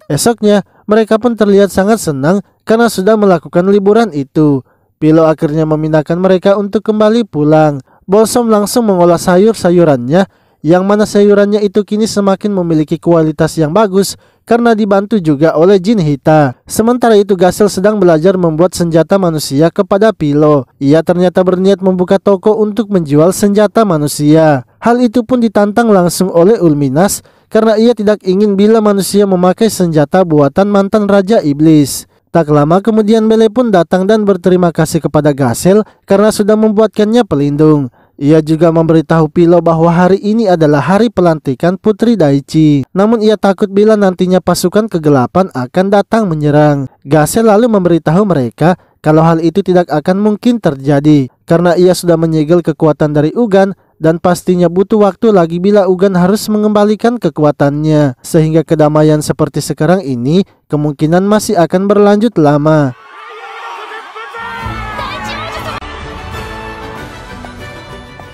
Esoknya, mereka pun terlihat sangat senang karena sudah melakukan liburan itu. Pilo akhirnya memindahkan mereka untuk kembali pulang. Bolsom langsung mengolah sayur-sayurannya, yang mana sayurannya itu kini semakin memiliki kualitas yang bagus karena dibantu juga oleh Jin Hita. Sementara itu Gasel sedang belajar membuat senjata manusia kepada Pilo. Ia ternyata berniat membuka toko untuk menjual senjata manusia. Hal itu pun ditantang langsung oleh Ulminas karena ia tidak ingin bila manusia memakai senjata buatan mantan Raja Iblis. Tak lama kemudian Bele pun datang dan berterima kasih kepada Gasel karena sudah membuatkannya pelindung. Ia juga memberitahu Pilo bahwa hari ini adalah hari pelantikan Putri Daichi. Namun ia takut bila nantinya pasukan kegelapan akan datang menyerang. Gasel lalu memberitahu mereka kalau hal itu tidak akan mungkin terjadi karena ia sudah menyegel kekuatan dari Ugan dan pastinya butuh waktu lagi bila Ugan harus mengembalikan kekuatannya. Sehingga kedamaian seperti sekarang ini kemungkinan masih akan berlanjut lama.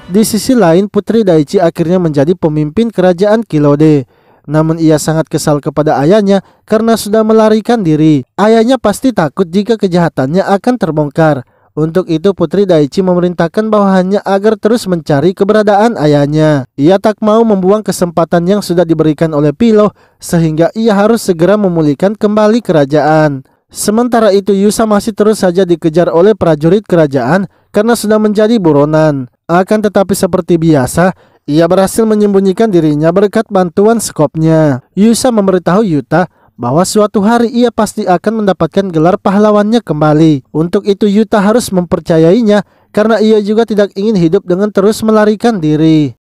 Di sisi lain, Putri Daichi akhirnya menjadi pemimpin kerajaan Kilode. Namun ia sangat kesal kepada ayahnya karena sudah melarikan diri. Ayahnya pasti takut jika kejahatannya akan terbongkar. Untuk itu Putri Daichi memerintahkan bawahannya agar terus mencari keberadaan ayahnya. Ia tak mau membuang kesempatan yang sudah diberikan oleh Pilo, sehingga ia harus segera memulihkan kembali kerajaan. Sementara itu Yusa masih terus saja dikejar oleh prajurit kerajaan karena sudah menjadi buronan. Akan tetapi seperti biasa, ia berhasil menyembunyikan dirinya berkat bantuan sekopnya. Yusa memberitahu Yuta bahwa suatu hari ia pasti akan mendapatkan gelar pahlawannya kembali. Untuk itu Yuta harus mempercayainya karena ia juga tidak ingin hidup dengan terus melarikan diri.